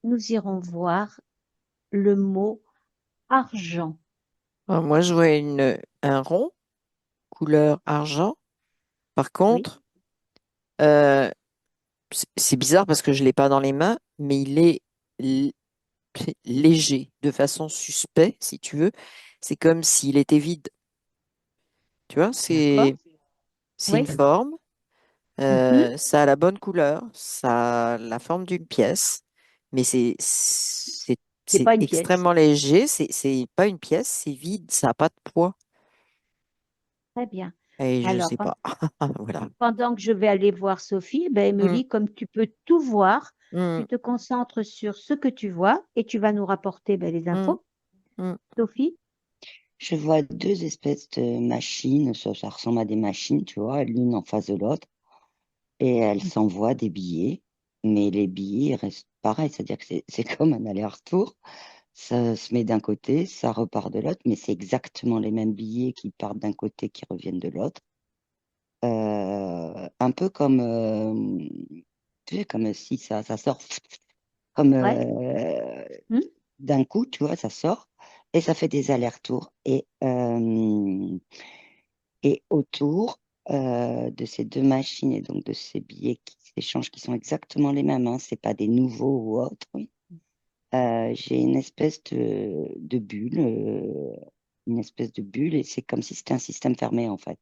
nous irons voir le mot argent. Alors, moi, je vois un rond, couleur argent. Par Oui, contre, euh, c'est bizarre parce que je ne l'ai pas dans les mains, mais il est l- léger, de façon suspect, si tu veux. C'est comme s'il était vide. Tu vois, d'accord. c'est une Oui. forme, Mhm. ça a la bonne couleur, ça a la forme d'une pièce, mais C'est c'est pas une pièce. extrêmement léger, c'est pas une pièce, c'est vide, ça n'a pas de poids. Très bien. Et je Alors, sais pas. Voilà. pendant que je vais aller voir Sophie, ben, Mm, Émilie, comme tu peux tout voir, mm, tu te concentres sur ce que tu vois et tu vas nous rapporter ben, les mm, infos. mm, Sophie? Je vois deux espèces de machines, ça ressemble à des machines, tu vois, l'une en face de l'autre, et elles s'envoient des billets, mais les billets restent pareils, c'est-à-dire que c'est comme un aller-retour. Ça se met d'un côté, ça repart de l'autre, mais c'est exactement les mêmes billets qui partent d'un côté, qui reviennent de l'autre. Un peu comme, tu sais, comme si ça sort, comme Ouais. Hmm. d'un coup, tu vois, ça sort, et ça fait des allers-retours. Et autour de ces deux machines et donc de ces billets qui s'échangent, qui sont exactement les mêmes, hein, c'est pas des nouveaux ou autres, j'ai une espèce de bulle, et c'est comme si c'était un système fermé en fait.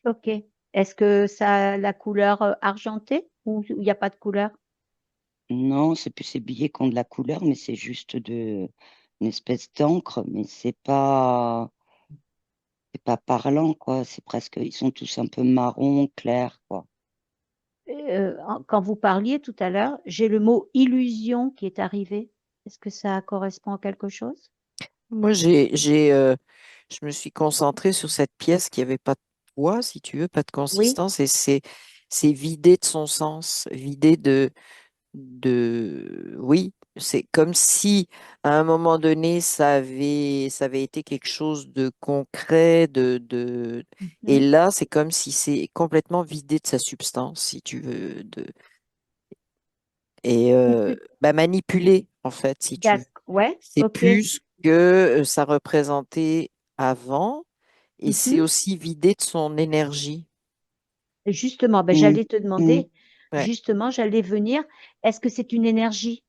Ok. Est-ce que ça a la couleur argentée ou il n'y a pas de couleur? Non, c'est plus ces billets qui ont de la couleur, mais c'est juste une espèce d'encre, mais c'est pas parlant, quoi. C'est presque, ils sont tous un peu marron, clair, quoi. Quand vous parliez tout à l'heure, j'ai le mot illusion qui est arrivé. Est-ce que ça correspond à quelque chose? Moi, je me suis concentrée sur cette pièce qui avait pas de poids, si tu veux, pas de Oui. consistance, et c'est vidé de son sens, vidé oui, c'est comme si à un moment donné, ça avait été quelque chose de concret, et Mhm. là, c'est comme si c'est complètement vidé de sa substance, si tu veux, et Ou plus- bah, manipulé, en fait, si tu veux. Ouais, C'est ok. plus que ça représentait avant, et c'est Mhm. aussi vidé de son énergie. Justement, ben, Mm, j'allais te mm. demander, Ouais, justement, j'allais venir, est-ce que c'est une énergie?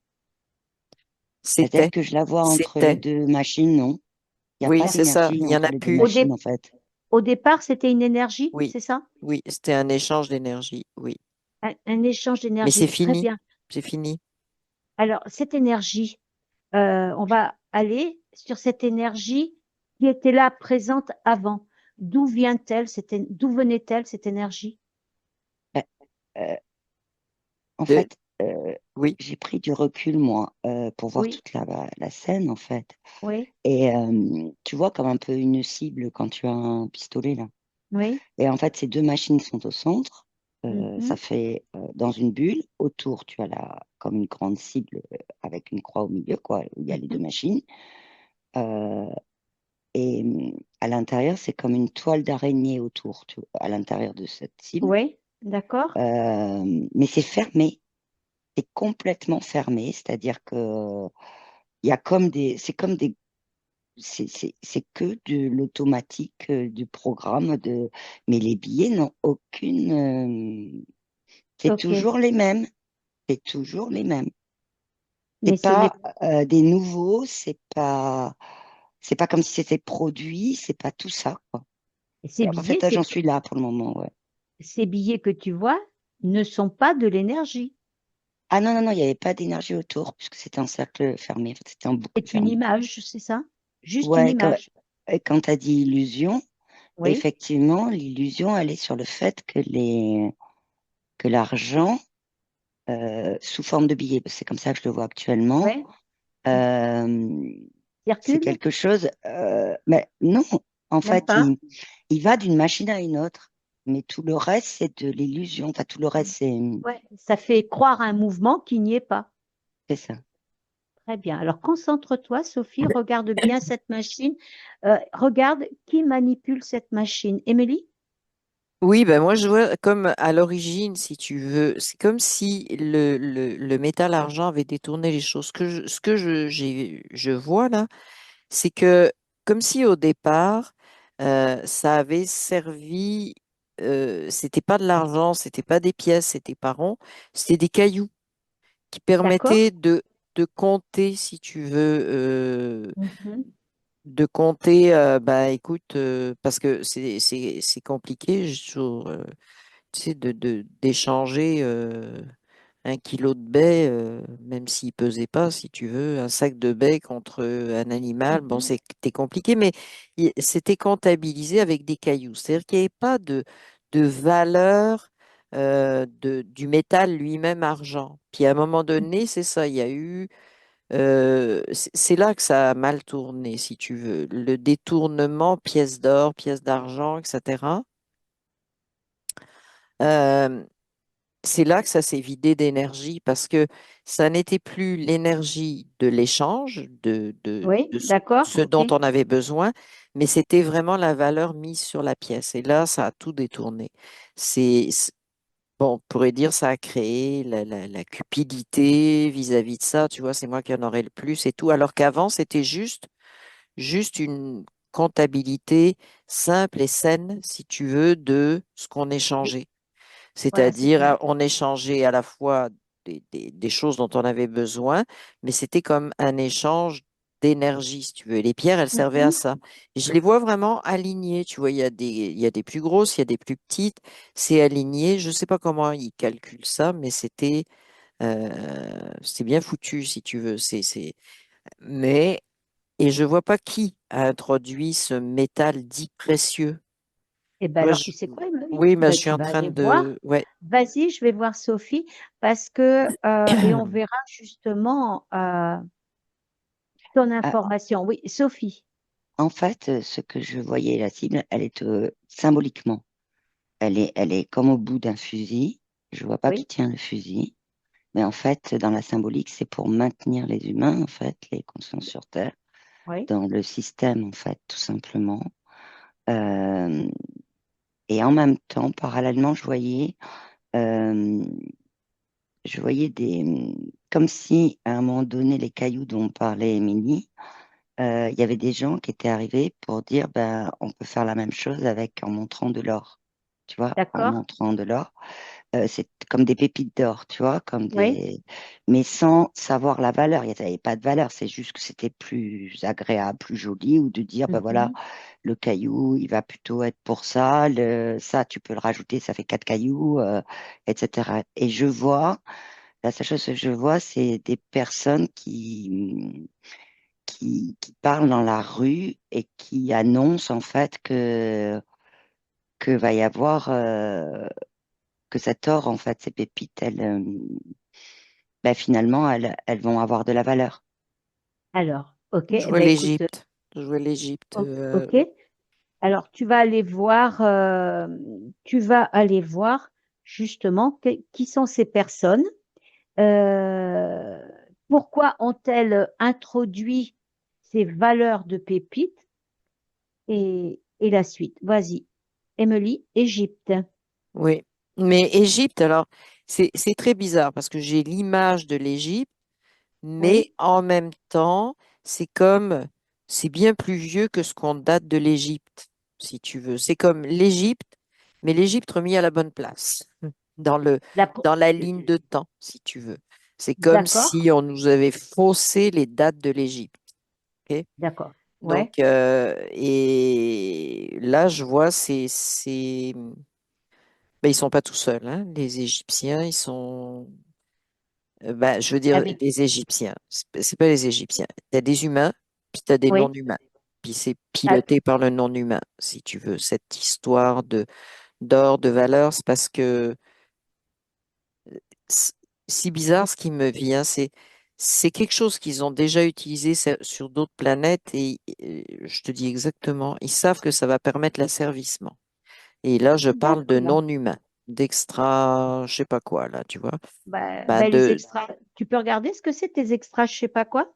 Peut-être c'était, que je la vois entre les c'était. deux machines, non? Il n'y a Oui, pas Est-ce- c'est ça, d'énergie il y en entre a les deux plus. Au, machines, dé- en fait. au départ, c'était une énergie, Oui, c'est ça? oui, c'était un échange d'énergie, oui. Un échange Mais c'est d'énergie. Très fini, bien. c'est fini. Alors, cette énergie, on va aller sur cette énergie qui était là, présente avant. D'où venait-elle, cette énergie? Euh, euh, En De, fait, oui, j'ai pris du recul, moi, pour voir Oui, toute la scène, en fait. oui, Et tu vois comme un peu une cible quand tu as un pistolet, là. oui. Et en fait, ces deux machines sont au centre. Ça Mhm, fait dans une bulle. Autour, tu as comme une grande cible avec une croix au milieu, quoi, où il y a les deux mhm. machines. Euh, et à l'intérieur, c'est comme une toile d'araignée autour, tu vois, à l'intérieur de cette cible. Oui, d'accord. Mais c'est fermé, c'est complètement fermé, c'est-à-dire que il y a c'est comme des, c'est que de l'automatique, du programme mais les billets n'ont c'est Ok. toujours les mêmes, c'est toujours les mêmes. Mais C'est ce n'est pas des nouveaux, c'est pas comme si c'était produit, c'est pas tout ça, quoi. ces En billets, fait, là, j'en suis là pour le moment, ouais. ces billets que tu vois ne sont pas de l'énergie. Ah non, non, non, il n'y avait pas d'énergie autour, puisque c'était un cercle fermé, en fait, c'était un boucle C'est une fermé. image, c'est ça? Juste une Ouais, image. quand tu as dit illusion, Oui, effectivement, l'illusion, elle est sur le fait que l'argent, sous forme de billets, c'est comme ça que je le vois actuellement, oui. euh, c'est Circule? quelque chose, mais non, en Même fait, pas. il va d'une machine à une autre, mais tout le reste, c'est de l'illusion, enfin, tout le reste, Ouais. Ça fait croire à un mouvement qui n'y est pas. c'est ça. Très bien. Alors concentre-toi, Sophie, regarde bien cette machine. Regarde qui manipule cette machine. Émilie? Oui, ben moi je vois comme à l'origine, si tu veux, c'est comme si le métal argent avait détourné les choses. Ce que je vois là, c'est que comme si au départ, ça avait servi, c'était pas de l'argent, c'était pas des pièces, c'était pas rond, c'était des cailloux qui D'accord? permettaient de compter, si tu veux, Mhm, de compter, bah écoute, parce que c'est compliqué, j'ai toujours, tu sais, d'échanger 1 kilo de baies, même s'il pesait pas, si tu veux, un sac de baies contre un animal, bon, mhm. c'était compliqué, mais c'était comptabilisé avec des cailloux. C'est-à-dire qu'il n'y avait pas de valeur du métal lui-même argent. Puis à un moment donné, c'est ça, il y a eu, c'est là que ça a mal tourné, si tu veux. Le détournement, pièces d'or, pièces d'argent, etc. Euh, c'est là que ça s'est vidé d'énergie parce que ça n'était plus l'énergie de l'échange, Oui, de d'accord, ce ok. dont on avait besoin, mais c'était vraiment la valeur mise sur la pièce. Et là, ça a tout détourné. Bon, on pourrait dire ça a créé la cupidité vis-à-vis de ça. Tu vois, c'est moi qui en aurais le plus et tout. Alors qu'avant, c'était juste une comptabilité simple et saine, si tu veux, de ce qu'on Oui, échangeait. voilà, C'est-à-dire, c'était. on échangeait à la fois des choses dont on avait besoin, mais c'était comme un échange d'énergie, si tu veux. Et les pierres, elles servaient à Mhm. ça. Et je les vois vraiment alignées. Tu vois, il y a des plus grosses, il y a des plus petites. C'est aligné. Je ne sais pas comment ils calculent ça, mais c'est bien foutu, si tu veux. Mais, et je vois pas qui a introduit ce métal dit précieux. Eh Tu ben vois, alors, tu sais quoi, Emily? oui, mais je Ben, suis tu en vas train aller voir. de. Ouais. Vas-y, je vais voir Sophie parce que, et on verra justement ton Ah, information. Oui, Sophie. en fait, ce que je voyais, la cible, elle est symboliquement. Elle est comme au bout d'un fusil. Je vois pas qui Oui, tient le fusil. Mais en fait, dans la symbolique, c'est pour maintenir les humains, en fait, les consciences sur Terre, oui, dans le système, en fait, tout simplement. Euh, et en même temps, parallèlement, euh, je voyais comme si, à un moment donné, les cailloux dont parlait Émilie, il y avait des gens qui étaient arrivés pour dire, ben, on peut faire la même chose en montrant de l'or. Tu vois, en d'accord. montrant de l'or. C'est comme des pépites d'or, tu vois, Oui. mais sans savoir la valeur. Il n'y avait pas de valeur, c'est juste que c'était plus agréable, plus joli, ou de dire, ben voilà, Mhm. le caillou, il va plutôt être pour ça, ça, tu peux le rajouter, ça fait 4 cailloux, etc. Et je vois, la seule chose que je vois, c'est des personnes qui parlent dans la rue et qui annoncent en fait que va y avoir que cet or, en fait, ces pépites, ben, finalement, elles vont avoir de la valeur. Alors, ok. Je Eh vois ben, écoute, l'Égypte. Je vois l'Égypte. ok. Alors, tu vas aller voir justement qui sont ces personnes. euh, Pourquoi ont-elles introduit ces valeurs de pépites et la suite. Vas-y, Emily, Égypte. Oui. Mais Égypte, alors, c'est très bizarre parce que j'ai l'image de l'Égypte, Oui, mais en même temps, c'est bien plus vieux que ce qu'on date de l'Égypte, si tu veux. C'est comme l'Égypte, mais l'Égypte remis à la bonne place, dans le, la, po- dans la ligne de temps, si tu veux. C'est comme d'accord, si on nous avait faussé les dates de l'Égypte. Ok. d'accord. Ouais, Donc, et là, je vois, ben, ils sont pas tout seuls, hein. Les Égyptiens, ben, je veux dire, avec, les Égyptiens, c'est pas les Égyptiens. Tu as des humains, puis tu as des oui, non-humains. Puis c'est ah, piloté par le non-humain, si tu veux. Cette histoire d'or, de valeur, c'est parce que c'est si bizarre ce qui me vient, c'est quelque chose qu'ils ont déjà utilisé sur d'autres planètes et je te dis exactement, ils savent que ça va permettre l'asservissement. Et là, je parle de d'accord. non-humain, d'extra, je sais pas quoi, là, tu vois. Ben, Les de extras, tu peux regarder ce que c'est tes extras, je sais pas quoi?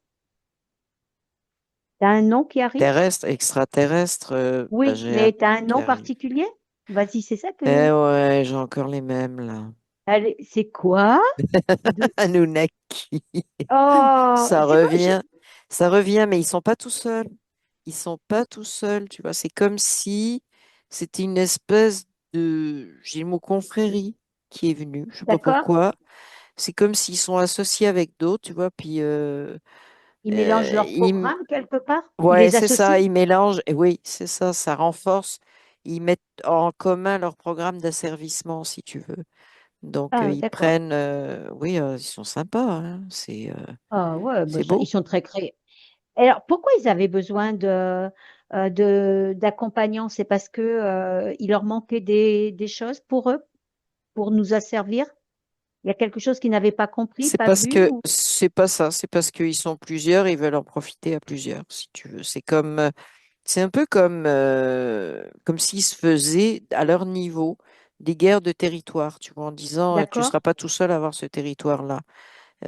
T'as un nom qui arrive? terrestre, extraterrestre, ben, Oui, j'ai un mais t'as truc un qui nom arrive. particulier? Vas-y, c'est ça Eh que... ouais, j'ai encore les mêmes là. Allez, c'est quoi? De... Anunnaki. Oh, Ça c'est quoi? revient, ça revient, mais ils sont pas tout seuls. Ils sont pas tout seuls, tu vois. C'est comme si c'était une espèce de, j'ai le mot confrérie qui est venue. Je sais pas D'accord? pourquoi. C'est comme s'ils sont associés avec d'autres, tu vois. Puis Ils mélangent leur ils, programme quelque part? Ils ouais, les c'est associent? ça. Ils mélangent. Et oui, c'est ça. Ça renforce. Ils mettent en commun leur programme d'asservissement, si tu veux. Donc Ah, ils d'accord. prennent. Oui, ils sont sympas, hein. Ah ouais, bah C'est ils beau. sont très créés. Alors, pourquoi ils avaient besoin d'accompagnants? C'est parce que il leur manquait des choses pour eux, pour nous asservir? Il y a quelque chose qu'ils n'avaient pas compris, C'est pas parce vu? que c'est pas ça, c'est parce qu'ils sont plusieurs, ils veulent en profiter à plusieurs, si tu veux. C'est un peu comme s'ils se faisaient à leur niveau des guerres de territoire, tu vois, en disant tu D'accord? seras pas tout seul à avoir ce territoire-là.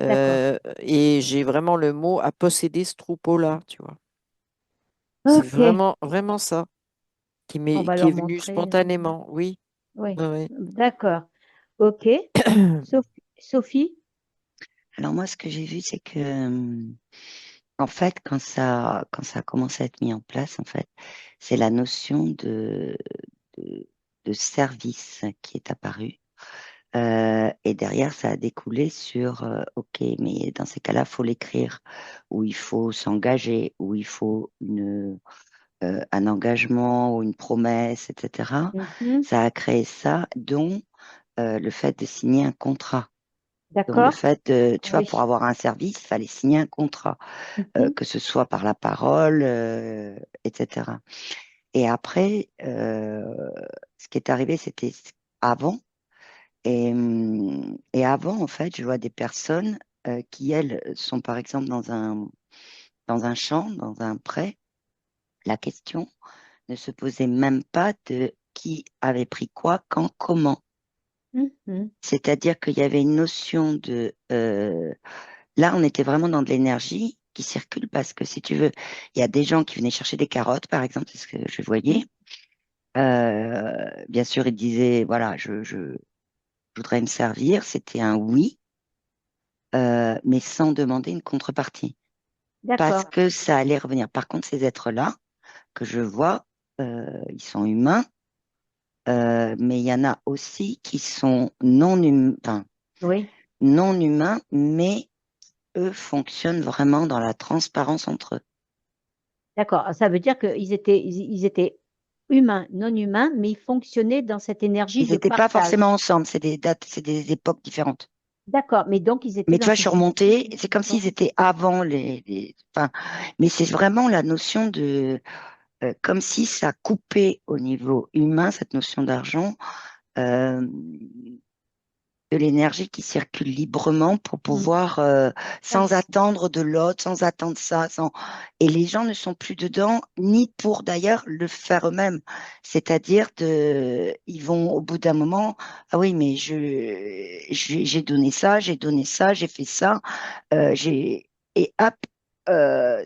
D'accord. Et j'ai vraiment le mot à posséder ce troupeau-là, tu vois. C'est Ok. vraiment vraiment ça On va qui est leur venu montrer. spontanément, oui. Oui. Ouais, ouais. D'accord. Ok. Sophie? Alors moi, ce que j'ai vu, c'est que, en fait, quand ça a commencé à être mis en place, en fait, c'est la notion de, de service qui est apparue. Et derrière, ça a découlé sur, OK, mais dans ces cas-là, il faut l'écrire, ou il faut s'engager, ou il faut un engagement ou une promesse, etc. Mhm. Ça a créé ça, dont le fait de signer un contrat. Donc le D'accord? fait de, tu vois, pour Oui. avoir un service, il fallait signer un contrat, Mhm. que ce soit par la parole, etc. Et après, ce qui est arrivé, c'était avant. Et avant, en fait, je vois des personnes qui, elles, sont par exemple dans un champ, dans un pré. La question ne se posait même pas de qui avait pris quoi, quand, comment. Mhm. C'est-à-dire qu'il y avait une notion de... là, on était vraiment dans de l'énergie qui circule parce que, si tu veux, il y a des gens qui venaient chercher des carottes, par exemple, c'est ce que je voyais. Bien sûr, ils disaient, voilà, je voudrais me servir. C'était un oui, mais sans demander une contrepartie. Parce D'accord. que ça allait revenir. Par contre, ces êtres-là, que je vois, ils sont humains, mais il y en a aussi qui sont Oui. non humains, mais eux fonctionnent vraiment dans la transparence entre eux. D'accord. Ça veut dire ils étaient humains, non humains, mais ils fonctionnaient dans cette énergie Ils de n'étaient pas partage. forcément ensemble, c'est des dates, c'est des époques différentes. D'accord. Mais donc, ils étaient Mais tu dans vois, je cette suis énergie. remontée, c'est comme s'ils étaient avant enfin, mais c'est vraiment la notion de, comme si ça coupait au niveau humain, cette notion d'argent, euh, de l'énergie qui circule librement pour Mhm. pouvoir, Ah, sans attendre de l'autre, sans attendre ça, et les gens ne sont plus dedans, ni pour d'ailleurs le faire eux-mêmes. C'est-à-dire ils vont au bout d'un moment, ah oui, mais j'ai donné ça, j'ai donné ça, j'ai fait ça, et hop,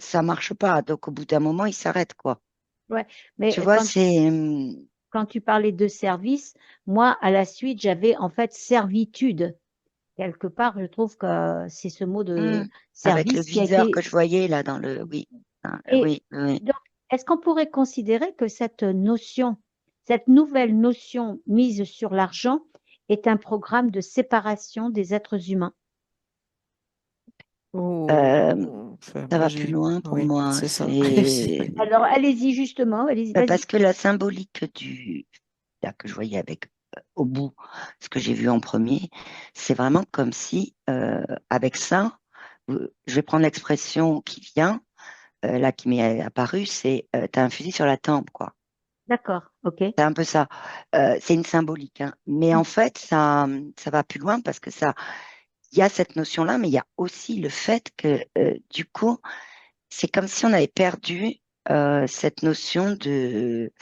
ça marche pas. Donc au bout d'un moment, ils s'arrêtent, quoi. ouais. Mais Tu vois, c'est, quand tu parlais de service, moi, à la suite, j'avais en fait servitude. Quelque part, je trouve que c'est ce mot de hum, avec le service qui a viseur que été... je voyais là dans le, oui, hein, Et oui, oui. donc, est-ce qu'on pourrait considérer que cette notion, cette nouvelle notion mise sur l'argent est un programme de séparation des êtres humains? Euh, Enfin, Ça moi va plus j'ai. loin pour Oui, moi. c'est ça. C'est alors, allez-y justement, allez-y, parce vas-y. que la symbolique là, que je voyais avec, au bout, ce que j'ai vu en premier, c'est vraiment comme si, avec ça, je vais prendre l'expression qui vient, là, qui m'est apparue, c'est t'as un fusil sur la tempe, quoi. D'accord, ok. C'est un peu ça. C'est une symbolique, hein. Mais en fait, ça va plus loin parce que il y a cette notion-là, mais il y a aussi le fait que, du coup, c'est comme si on avait perdu cette notion de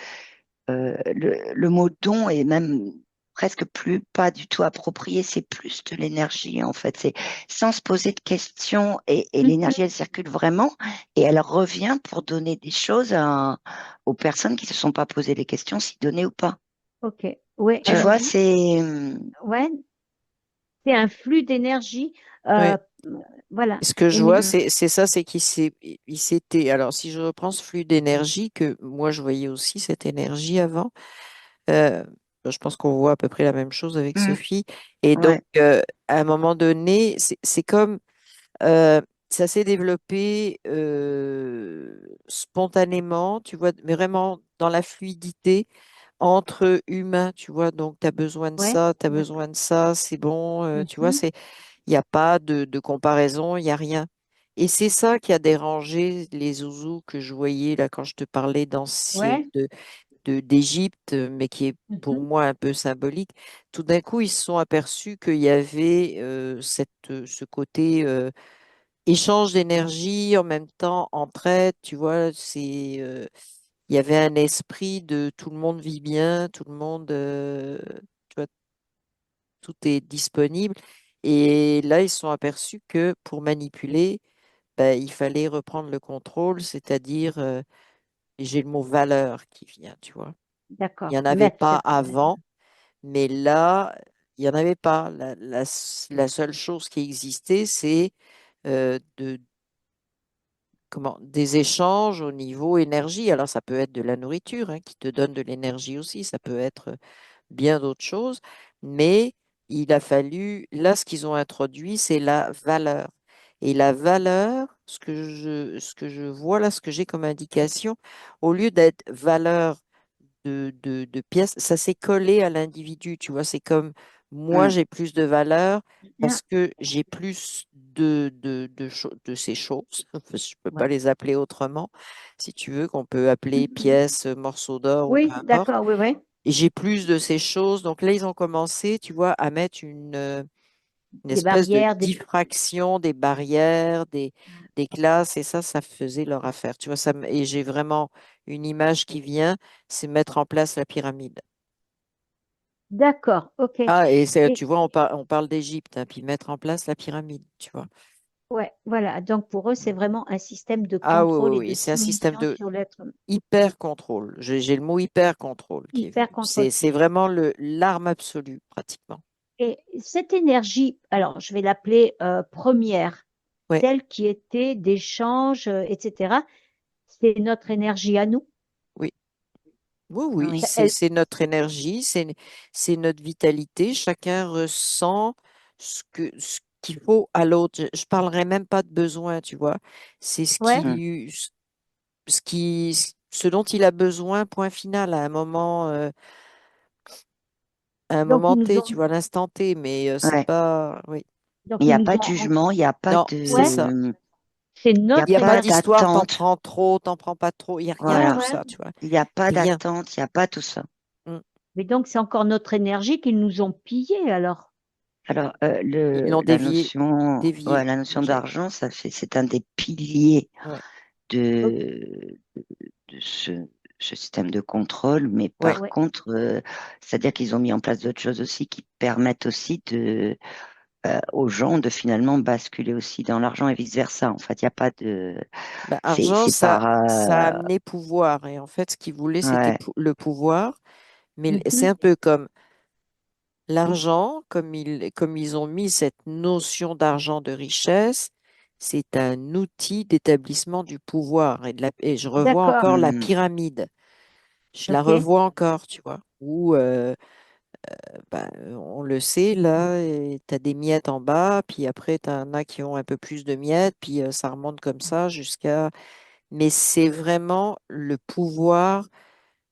le mot don est même presque plus pas du tout approprié, c'est plus de l'énergie en fait. C'est sans se poser de questions et Mhm. l'énergie elle circule vraiment et elle revient pour donner des choses aux personnes qui se sont pas posé les questions s'y donner ou pas. Ok. Ouais, Tu vois, c'est ouais, c'est un flux d'énergie. Oui. euh, voilà. Ce que Et je vois, mm, c'est ça, c'est il s'était. Alors, si je reprends ce flux d'énergie que moi je voyais aussi cette énergie avant, euh, je pense qu'on voit à peu près la même chose avec mm, Sophie. Et donc, ouais, à un moment donné, c'est comme euh, ça s'est développé spontanément, tu vois, mais vraiment dans la fluidité entre humains, tu vois. Donc, tu as besoin de ouais, ça, tu as d'accord. besoin de ça, c'est bon, tu vois, Mhm. il n'y a pas de comparaison, il n'y a rien. Et c'est ça qui a dérangé les zouzous que je voyais là quand je te parlais Ouais. d'Égypte, mais qui est pour Mhm. moi un peu symbolique. Tout d'un coup, ils se sont aperçus qu'il y avait ce côté échange d'énergie en même temps, entraide, tu vois, il y avait un esprit de tout le monde vit bien, tout le monde, tu vois, tout est disponible. Et là, ils se sont aperçus que pour manipuler, ben, il fallait reprendre le contrôle, c'est-à-dire, j'ai le mot valeur qui vient, tu vois. Il n'y D'accord. en avait Mettre pas cette. avant, mais là, il n'y en avait pas. La seule chose qui existait, c'est des échanges au niveau énergie. Alors, ça peut être de la nourriture, hein, qui te donne de l'énergie aussi, ça peut être bien d'autres choses, mais il a fallu, là, ce qu'ils ont introduit, c'est la valeur. Et la valeur, ce que je vois là, ce que j'ai comme indication, au lieu d'être valeur de pièces, ça s'est collé à l'individu, tu vois, c'est comme moi, mm, j'ai plus de valeur Bien. parce que j'ai plus de ces choses, je peux pas Ouais. les appeler autrement, si tu veux, qu'on peut appeler Mhm. pièces, morceaux d'or ou peu Oui, importe. d'accord. Oui, oui. Et j'ai plus de ces choses. Donc là, ils ont commencé, tu vois, à mettre une Des espèce de barrières, des. diffraction des barrières, des classes, et ça faisait leur affaire. Tu vois, et j'ai vraiment une image qui vient, c'est mettre en place la pyramide. D'accord. Ok. Ah, et Et tu vois, on parle d'Égypte, hein, puis mettre en place la pyramide, tu vois. ouais, voilà. Donc pour eux, c'est vraiment un système de Ah oui, contrôle oui, et de oui, c'est un système soumission de sur l'être humain. hyper contrôle. J'ai le mot hyper contrôle qui est Hyper venu. contrôle. C'est vraiment l'arme absolue, pratiquement. Et cette énergie, alors je vais l'appeler première, Oui. celle qui était d'échange, etc. C'est notre énergie à nous. Oui. Oui, oui, oui, Elle, c'est notre énergie, c'est notre vitalité. Chacun ressent ce qu'il faut à l'autre. Je parlerai même pas de besoin, tu vois. C'est ouais. mm, ce dont il a besoin, point final, à un Donc moment ils nous T, tu ont, vois, à l'instant T, mais c'est ouais. pas, oui. donc Il n'y ils a nous pas ont, de jugement, il n'y a pas Non, c'est ouais, ça. de, c'est il y a Il n'y a notre pas pas énergie. d'histoire, t'en d'attente. prends trop, t'en prends pas trop. Il n'y a rien de Ouais, tout Voilà. ouais. ça, tu vois. Il n'y a pas Rien. d'attente, il n'y a pas tout ça. Mm. Mais donc c'est encore notre énergie qu'ils nous ont pillée alors. Alors, Ils l'ont dévié, la notion déjà. d'argent, c'est un des piliers Ouais, Ok, de, de ce système de contrôle, mais ouais. par ouais. contre, c'est-à-dire qu'ils ont mis en place d'autres choses aussi qui permettent aussi aux gens de finalement basculer aussi dans l'argent et vice-versa. En fait, il n'y a pas de, Bah, argent, c'est par, ça a amené pouvoir. Et en fait, ce qu'ils voulaient, c'était ouais, le pouvoir. Mais c'est Mhm. un peu comme l'argent, comme ils ont mis cette notion d'argent de richesse, c'est un outil d'établissement du pouvoir. Et je revois D'accord. encore la hmm, pyramide. Je la Ok. revois encore, tu vois, où on le sait, là, tu as des miettes en bas, puis après, tu en as qui ont un peu plus de miettes, puis ça remonte comme ça jusqu'à... Mais c'est vraiment le pouvoir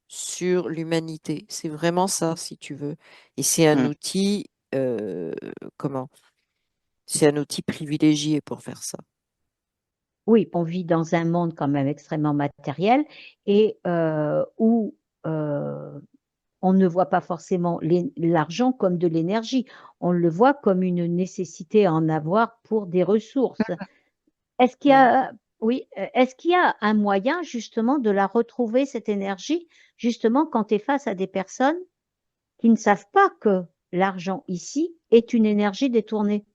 sur l'humanité. C'est vraiment ça, si tu veux. Et c'est un hmm, outil, comment? C'est un outil privilégié pour faire ça. Oui, on vit dans un monde quand même extrêmement matériel et où on ne voit pas forcément l'argent comme de l'énergie. On le voit comme une nécessité à en avoir pour des ressources. Est-ce qu'il y Mm. a, oui, est-ce qu'il y a un moyen justement de la retrouver, cette énergie, justement quand tu es face à des personnes qui ne savent pas que l'argent ici est une énergie détournée?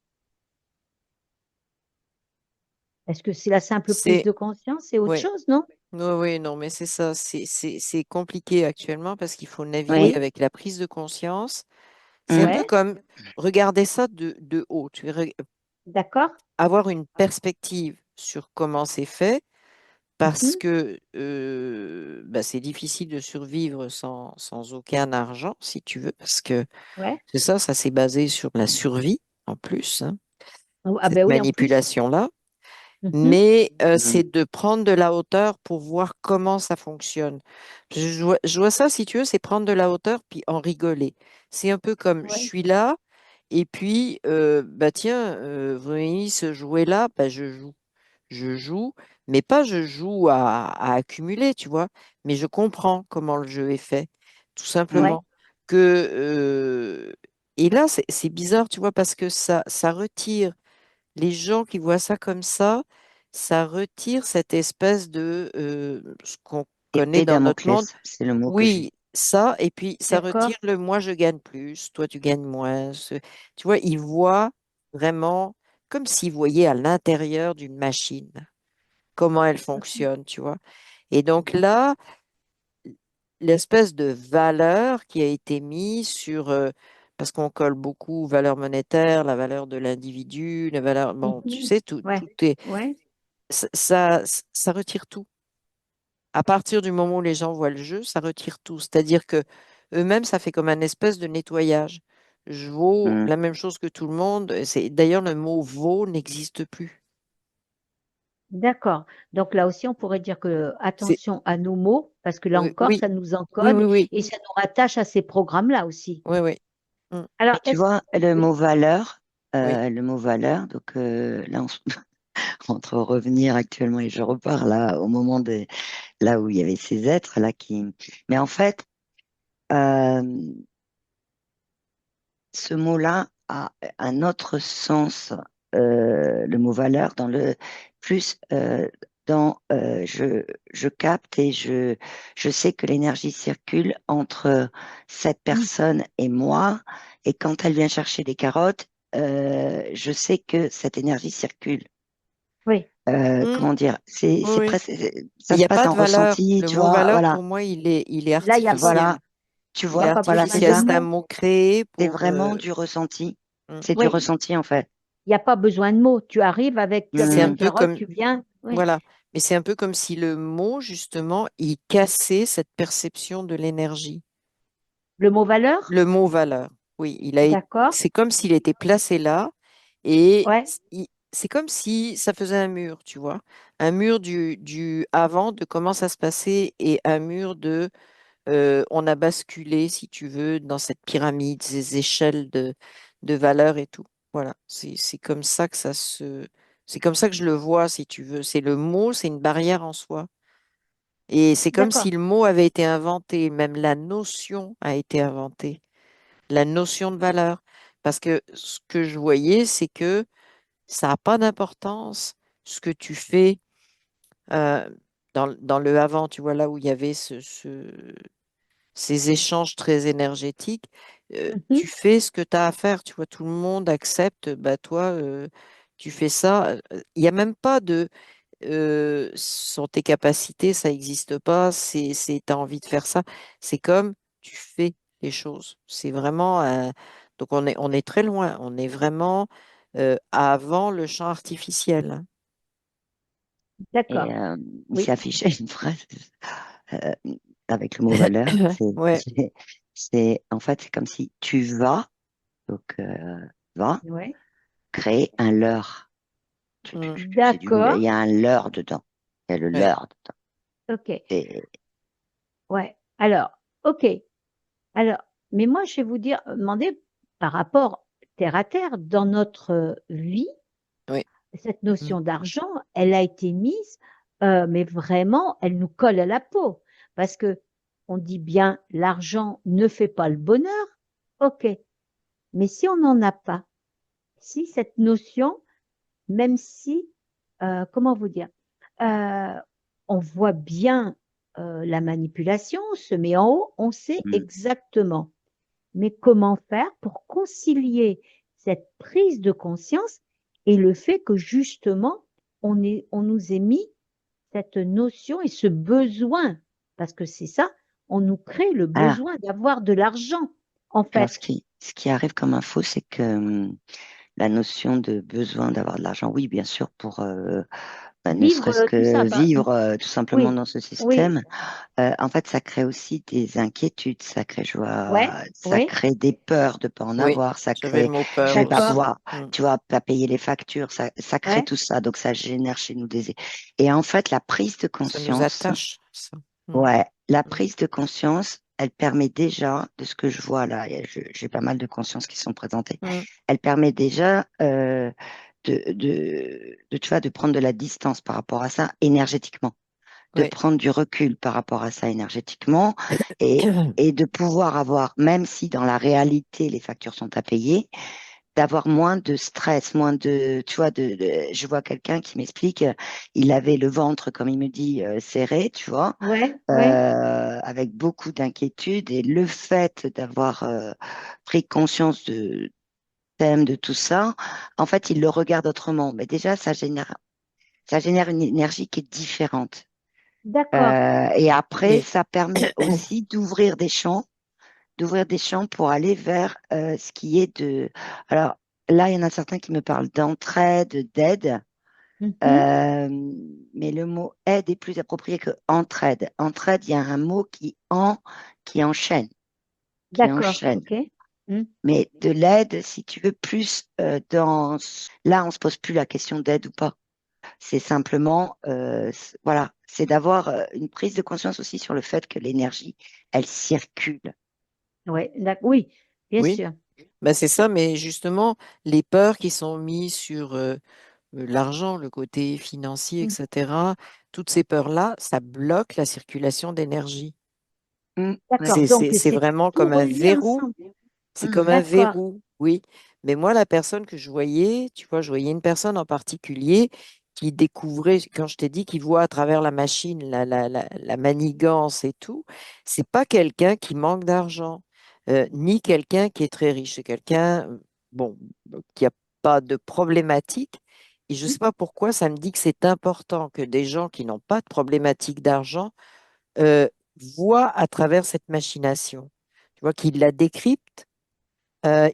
Est-ce que c'est la simple prise C'est, de conscience? C'est autre oui, chose, non? Oui, oui, non, mais c'est ça. C'est compliqué actuellement parce qu'il faut naviguer Oui. Oui, avec la prise de conscience. C'est un Mm. peu ouais, comme regarder ça de haut. d'accord. Avoir une perspective sur comment c'est fait parce Mhm, que bah, c'est difficile de survivre sans aucun argent, si tu veux, parce que ouais. c'est ça, ça s'est basé sur la survie en plus, hein, Oh, ah cette ben oui, en plus. manipulation-là. Mhm, Mais Mm. c'est de prendre de la hauteur pour voir comment ça fonctionne. Je vois ça, si tu veux, c'est prendre de la hauteur puis en rigoler. C'est un peu comme je ouais, suis là et puis, bah tiens, vous avez mis ce jouet-là, bah, je joue. Je joue, mais pas je joue à accumuler, tu vois, mais je comprends comment le jeu est fait, tout Mm. ouais, simplement. Que, et là, c'est bizarre, tu vois, parce que ça retire les gens qui voient ça comme ça retire cette espèce de ce qu'on connaît Épée dans notre monde. Damoclès, c'est le mot que j'ai. Oui, ça, et puis ça d'accord. retire le moi je gagne plus, toi tu gagnes moins. Tu vois, ils voient vraiment comme s'ils voyaient à l'intérieur d'une machine, comment elle fonctionne, tu vois. Et donc là, l'espèce de valeur qui a été mise sur, parce qu'on colle beaucoup valeur monétaire, la valeur de l'individu, la valeur, bon, tu Mhm, sais, ouais, tout est, ouais, ça retire tout. À partir du moment où les gens voient le jeu, ça retire tout. C'est-à-dire que eux-mêmes, ça fait comme un espèce de nettoyage. Je vaux Mm. la même chose que tout le monde. D'ailleurs, le mot vaut n'existe plus. d'accord. Donc là aussi, on pourrait dire que C'est, attention à nos mots, parce que là oui, encore, oui, ça nous oui, oui, encode oui, et ça nous rattache à ces programmes-là aussi. oui, oui. Mm, Alors, Mais tu vois, oui, oui, le mot valeur, donc là, entre revenir actuellement et je repars là au moment de là où il y avait ces êtres là qui. Mais en fait, euh, ce mot-là a un autre sens, le mot valeur, dans le plus dans je capte et je sais que l'énergie circule entre cette mm, personne et moi, et quand elle vient chercher des carottes, je sais que cette énergie circule. oui, mm, Comment dire, oui, c'est oui. presque, Mais ça il n'y se a passe pas de en valeur. ressenti, Le tu mot vois, valeur, voilà, pour moi, il est là, il n'y a pas, voilà, artificiel. tu il y a Il est vois, pas voilà, besoin c'est de artificiel. ça. C'est un mots. mot créé C'est pour. vraiment du ressenti. Mm. C'est du Oui, ressenti en fait. il n'y a pas besoin de mots. Tu arrives avec, tu avais C'est des un Hmm. peu carottes, comme. tu viens. Oui, Voilà. Mais c'est un peu comme si le mot, justement, il cassait cette perception de l'énergie. le mot valeur, Le mot valeur. Oui, d'accord. c'est comme s'il était placé là et Ouais, c'est comme si ça faisait un mur, tu vois. Un mur du avant de comment ça se passait et un mur de on a basculé, si tu veux, dans cette pyramide, ces échelles de valeur et tout. Voilà. C'est comme ça que c'est comme ça que je le vois, si tu veux. C'est le mot, c'est une barrière en soi. Et c'est comme si d'accord, le mot avait été inventé, même la notion a été inventée, la notion de valeur. Parce que ce que je voyais, c'est que ça n'a pas d'importance ce que tu fais euh, dans le avant, tu vois, là où il y avait ces échanges très énergétiques. mhm, Tu fais ce que tu as à faire, tu vois, tout le monde accepte, bah toi, tu fais ça. Il n'y a même pas de sont tes capacités, ça n'existe pas, t'as envie de faire ça. C'est comme tu fais les choses. C'est vraiment donc on est très loin. On est vraiment avant le champ artificiel, hein. Et d'accord. il s'est Oui, affiché une phrase euh, avec le mot valeur. Ouais. En fait, c'est comme si tu vas, donc va ouais, créer un leurre. Mm. Il d'accord. y a un leurre dedans. Il y a le Ouais. leurre dedans. Ok, Et, ouais. Alors, ok. Alors, mais moi, je vais vous dire, demander par rapport terre à terre, dans notre vie, Ouais. cette Mm. notion d'argent, elle a été mise, mais vraiment, elle nous colle à la peau. Parce que on dit bien, l'argent ne fait pas le bonheur. Ok. Mais si on n'en a pas, si cette notion, même si, comment vous dire, euh, on voit bien la manipulation, on se met en haut, on sait mm, exactement. Mais comment faire pour concilier cette prise de conscience et le fait que justement, on nous ait mis cette notion et ce besoin, parce que c'est ça, on nous crée le Ah, besoin d'avoir de l'argent, en alors fait. ce qui arrive comme info, c'est que la notion de besoin d'avoir de l'argent, oui, bien sûr, pour ne Vivre serait-ce tout ça, que vivre tout simplement oui, dans ce oui, système. En fait, ça crée aussi des inquiétudes, ouais, ça oui, crée des peurs de pas en Oui, avoir, ça j'avais le crée, mot je peur vais pas aussi. d'accord, pouvoir, Mm. tu vois, pas payer les factures, ça crée ouais, tout ça, donc ça génère chez nous des. Et en fait, la prise de Ça nous conscience, attache, ça. Mm. ouais, la Mm. prise de conscience, elle permet déjà, de ce que je vois là, et j'ai pas mal de consciences qui sont présentées, Mm. elle permet déjà tu vois, de prendre de la distance par rapport à ça énergétiquement, de Oui. prendre du recul par rapport à ça énergétiquement et de pouvoir avoir, même si dans la réalité les factures sont à payer, d'avoir moins de stress, moins de, tu vois, je vois quelqu'un qui m'explique, il avait le ventre, comme il me dit, serré, tu vois, ouais, ouais, avec beaucoup d'inquiétude et le fait d'avoir pris conscience de thème de tout ça, en fait, il le regarde autrement. Mais déjà, ça génère une énergie qui est différente. d'accord, Et après, Mais ça permet aussi d'ouvrir des champs pour aller vers ce qui est de. Alors là, il y en a certains qui me parlent d'entraide, d'aide, mhm, euh, mais le mot aide est plus approprié que entraide. Entraide, il y a un mot qui enchaîne, qui d'accord, enchaîne. ok, mm, Mais de l'aide, si tu veux, plus dans. Là, on se pose plus la question d'aide ou pas. C'est simplement, voilà, c'est d'avoir une prise de conscience aussi sur le fait que l'énergie, elle circule. ouais, oui, bien oui, sûr, ben c'est ça, mais justement, les peurs qui sont mises sur l'argent, le côté financier, mm, etc., toutes ces peurs-là, ça bloque la circulation d'énergie. d'accord, Ouais. donc C'est c'est vraiment tout comme un relié verrou. ensemble, C'est comme un d'accord, verrou, oui. Mais moi, la personne que je voyais, tu vois, je voyais une personne en particulier qui découvrait, quand je t'ai dit qu'il voit à travers la machine, la manigance et tout, c'est pas quelqu'un qui manque d'argent, ni quelqu'un qui est très riche. C'est quelqu'un, bon, qui a pas de problématique. Et je mm, sais pas pourquoi, ça me dit que c'est important que des gens qui n'ont pas de problématique d'argent euh, voient à travers cette machination. Tu vois, qu'ils la décryptent,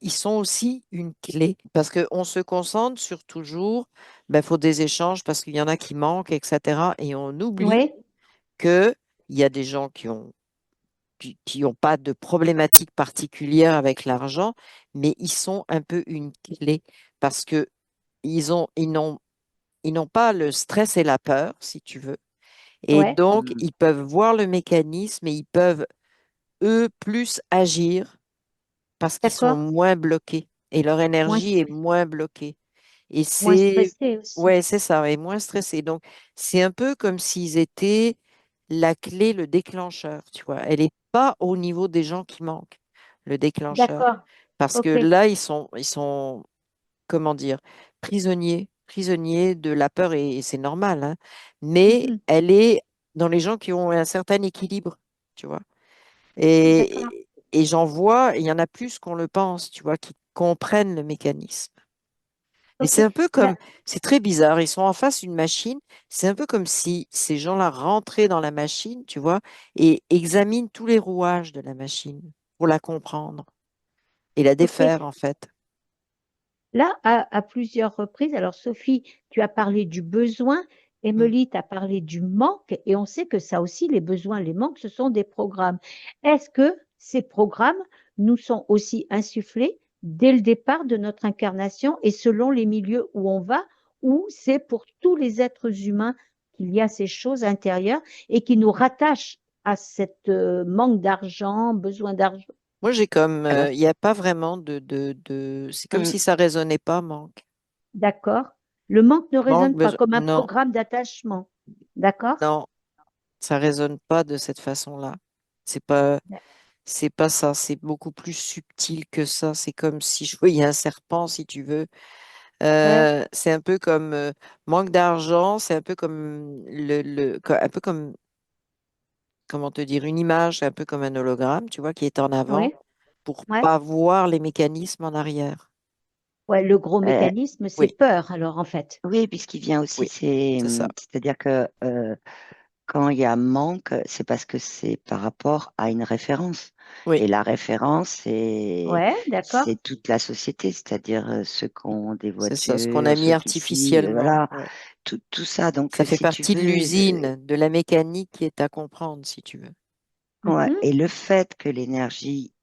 ils sont aussi une clé parce qu'on se concentre sur toujours, il faut des échanges parce qu'il y en a qui manquent, etc. Et on oublie ouais, qu'il y a des gens qui ont pas de problématique particulière avec l'argent, mais ils sont un peu une clé parce que ils n'ont pas le stress et la peur, si tu veux. Et ouais, donc, Mm. ils peuvent voir le mécanisme et ils peuvent, eux, plus agir parce qu'ils sont d'accord, moins bloqués et leur moins, énergie est moins bloquée. Et moins c'est, stressé aussi, ouais, c'est ça, et moins stressé. Donc, c'est un peu comme s'ils étaient la clé, le déclencheur, tu vois. Elle n'est pas au niveau des gens qui manquent, le déclencheur. d'accord, Parce que ok, là, ils sont, comment dire, prisonniers de la peur, et c'est normal, hein. Mais mhm, elle est dans les gens qui ont un certain équilibre, tu vois. d'accord, Et j'en vois, il y en a plus qu'on le pense, tu vois, qui comprennent le mécanisme. Mais ok, c'est un peu comme, là, c'est très bizarre, ils sont en face d'une machine, c'est un peu comme si ces gens-là rentraient dans la machine, tu vois, et examinent tous les rouages de la machine pour la comprendre et la ok. défaire, en fait. Là, à plusieurs reprises, alors Sophie, tu as parlé du besoin, Mm. Émilie, tu as parlé du manque, et on sait que ça aussi, les besoins, les manques, ce sont des programmes. Est-ce que ces programmes nous sont aussi insufflés dès le départ de notre incarnation et selon les milieux où on va, ou c'est pour tous les êtres humains qu'il y a ces choses intérieures et qui nous rattachent à cette manque d'argent, besoin d'argent? Moi, j'ai comme, Alors, il n'y a pas vraiment c'est comme mm, si ça résonnait pas, manque. D'accord? Le manque ne Manque, résonne pas besoin. comme un Non, programme d'attachement. D'accord? non, ça résonne pas de cette façon-là. C'est pas, c'est pas ça, c'est beaucoup plus subtil que ça. C'est comme si je voyais un serpent, si tu veux. Ouais, C'est un peu comme manque d'argent, c'est un peu comme un peu comme, comment te dire, une image, c'est un peu comme un hologramme, tu vois, qui est en avant ouais, pour ouais. pas voir les mécanismes en arrière. Ouais, le gros Euh, mécanisme, c'est Oui, peur, alors, en fait. oui, puisqu'il vient aussi, oui, c'est ça. c'est-à-dire que quand il y a manque, c'est parce que c'est par rapport à une référence. Oui, Et la référence, c'est Ouais, d'accord. c'est toute la société, c'est-à-dire ceux qui ont des c'est ça, ce qu'on a voitures, mis ceux qui ci, artificiellement. voilà, Ouais. tout ça. Donc, Ça fait si tu partie de veux, l'usine, de la mécanique qui est à comprendre, si tu veux. ouais. Mhm. Et le fait que l'énergie,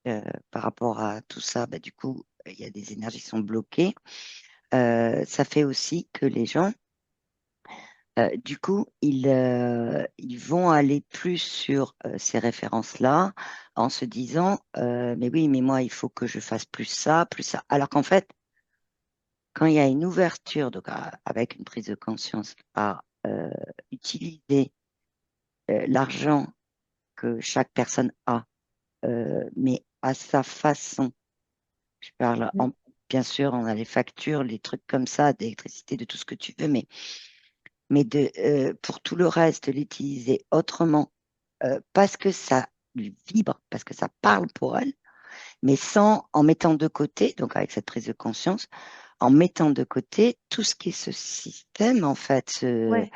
par rapport à tout ça, bah, du coup, il y a des énergies qui sont bloquées, ça fait aussi que les gens, du coup, ils vont aller plus sur ces références-là en se disant, mais oui, mais moi, il faut que je fasse plus ça, plus ça. Alors qu'en fait, quand il y a une ouverture, donc avec une prise de conscience à utiliser l'argent que chaque personne a, mais à sa façon, je parle bien sûr, on a les factures, les trucs comme ça, d'électricité, de tout ce que tu veux, mais pour tout le reste, de l'utiliser autrement, parce que ça lui vibre, parce que ça parle pour elle, mais en mettant de côté, donc avec cette prise de conscience, en mettant de côté tout ce qui est ce système, en fait. Ouais,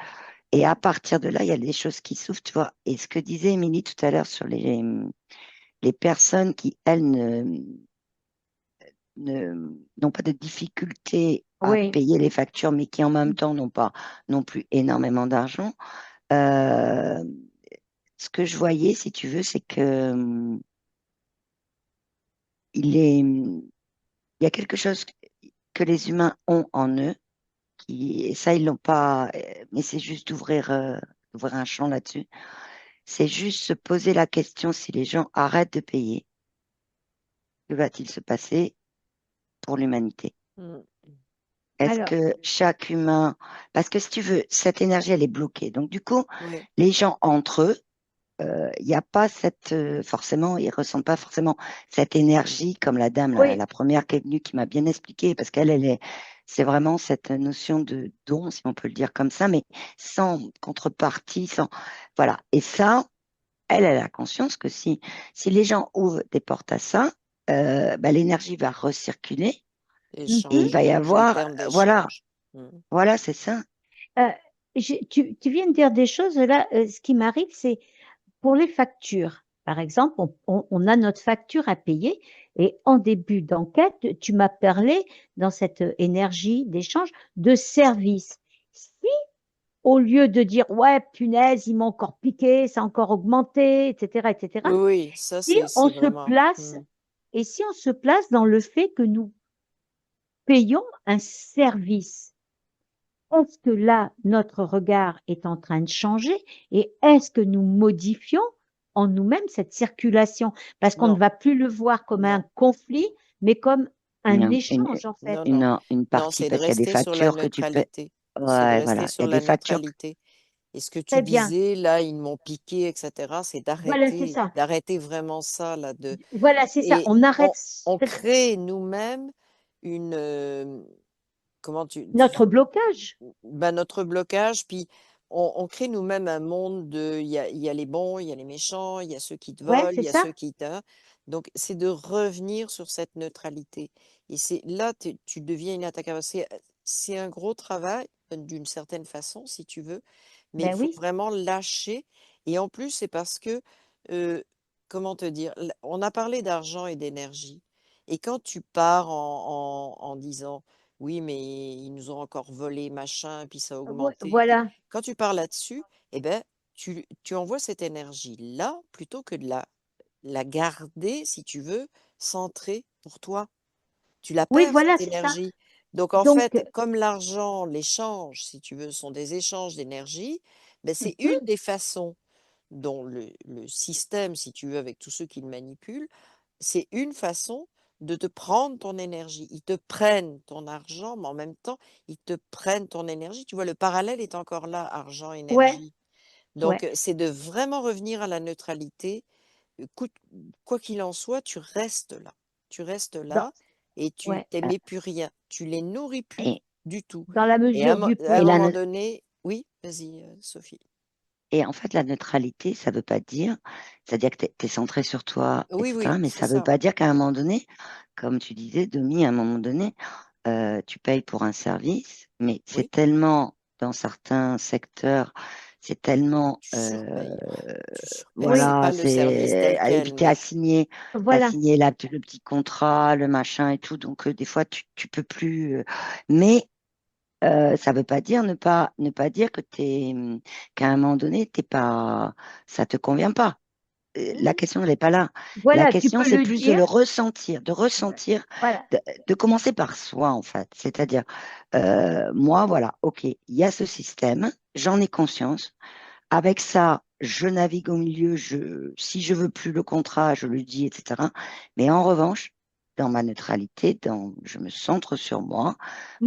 Et à partir de là, il y a des choses qui s'ouvrent, tu vois. Et ce que disait Émilie tout à l'heure sur les personnes qui, elles, n'ont pas de difficulté à oui. payer les factures, mais qui en même temps n'ont pas non plus énormément d'argent. Euh, Ce que je voyais, si tu veux, c'est que il y a quelque chose que les humains ont en eux, et ça, ils l'ont pas, mais c'est juste d'ouvrir un champ là-dessus. C'est juste se poser la question si les gens arrêtent de payer, que va-t-il se passer pour l'humanité? Mm. Est-ce Alors, que chaque humain, parce que si tu veux, cette énergie, elle est bloquée. Donc, du coup, Oui, les gens entre eux, il n'y a pas forcément, ils ressentent pas forcément cette énergie comme la dame, oui, la première qui est venue, qui m'a bien expliqué, parce c'est vraiment cette notion de don, si on peut le dire comme ça, mais sans contrepartie, voilà. Et ça, elle a conscience que si les gens ouvrent des portes à ça, bah, l'énergie va recirculer et il mhm. va y échange, en avoir, termes voilà, d'échange. Mm. voilà, c'est ça. Euh, tu viens de dire des choses là. Ce qui m'arrive, c'est pour les factures. Par exemple, on a notre facture à payer et en début d'enquête, tu m'as parlé dans cette énergie d'échange de service. Si au lieu de dire ouais, punaise, ils m'ont encore piqué, ça a encore augmenté, etc., etc., Oui, oui, ça si on c'est se vraiment. place et si on se place dans le fait que nous payons un service. Est-ce que là, notre regard est en train de changer et est-ce que nous modifions en nous-mêmes cette circulation? Parce qu'on ne Non, va plus le voir comme non, un conflit, mais comme un Non, échange, en fait. non, non. une Non, partie, c'est de parce qu'il y a des rester sur la factures que tu peux. neutralité. C'est de Ouais, rester voilà. Il y a sur des la factures. neutralité. Et ce que tu Très bien. disais, là, ils m'ont piqué, etc., c'est Voilà, c'est d'arrêter, ça. d'arrêter vraiment ça, là, Voilà, c'est ça. et On arrête on crée nous-mêmes une, comment notre blocage. ben, notre blocage, puis on crée nous-mêmes un monde il y a les bons, il y a les méchants, il y a ceux qui te Ouais, volent, c'est il y a ça. ceux qui te... Donc, c'est de revenir sur cette neutralité. Et c'est là, tu deviens inattaquable. C'est un gros travail, d'une certaine façon, si tu veux, mais il Ben faut oui. vraiment lâcher. Et en plus, c'est parce que, euh, comment te dire, on a parlé d'argent et d'énergie. Et quand tu pars en disant, oui, mais ils nous ont encore volé, machin, puis ça a augmenté. Voilà. Quand tu parles là-dessus, eh ben, tu envoies cette énergie-là plutôt que de la garder, si tu veux, centrée pour toi. Tu la Oui, perds, voilà, cette c'est ça. énergie. Donc, en Donc, fait, comme l'argent, l'échange, si tu veux, sont des échanges d'énergie, ben, c'est mhm, une des façons dont le système, si tu veux, avec tous ceux qui le manipulent, c'est une façon de te prendre ton énergie. Ils te prennent ton argent, mais en même temps, ils te prennent ton énergie. Tu vois, le parallèle est encore là, ouais, argent-énergie. Donc, ouais. c'est de vraiment revenir à la neutralité. Écoute, quoi qu'il en soit, tu restes là. Tu restes Dans, là et tu ouais. t'émets plus rien. Tu les nourris plus Et, du tout. Dans la Et mesure du à un et, la, possible. moment neu- donné, oui, vas-y, Sophie. et en fait, la neutralité, ça veut pas dire, c'est-à-dire que tu es centré sur toi, Oui, etc., oui, mais c'est ça veut ça. pas dire qu'à un moment donné, comme tu disais, Domi, à un moment donné, tu payes pour un service, mais Oui, c'est tellement, dans certains secteurs, c'est tellement, tu surpayes. Tu surpayes. C'est Oui, voilà, pas le service c'est tel quel, éviter à mais signer, voilà. le petit contrat, le machin et tout. Donc, des fois, tu peux plus. Mais ça veut pas dire ne pas dire que qu'à un moment donné, t'es pas, ça te convient pas. La question, elle n'est pas là. La Voilà, tu question, peux c'est le plus de dire. le ressentir, Voilà. de commencer par soi, en fait. C'est-à-dire, moi, voilà, ok, il y a ce système, j'en ai conscience. Avec ça, je navigue au milieu, si je veux plus le contrat, je le dis, etc. Mais en revanche, dans ma neutralité, je me centre sur moi.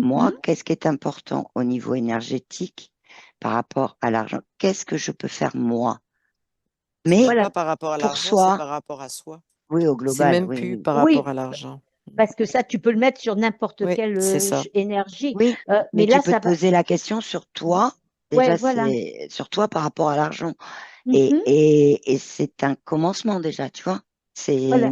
Moi, Mhm. qu'est-ce qui est important au niveau énergétique par rapport à l'argent? Qu'est-ce que je peux faire moi? c'est Mais même pas Voilà. par rapport à pour l'argent, c'est soi, par rapport à soi. oui, au C'est global, même oui, plus oui. par rapport Oui, à l'argent. parce que ça, tu peux le mettre sur n'importe Oui, quelle c'est ça. énergie. Oui, Mais mais tu là, peux ça te va. poser la question sur toi. Ouais, Déjà, voilà. c'est sur toi par rapport à l'argent. Mhm. Et c'est un commencement déjà, tu vois. C'est, Voilà.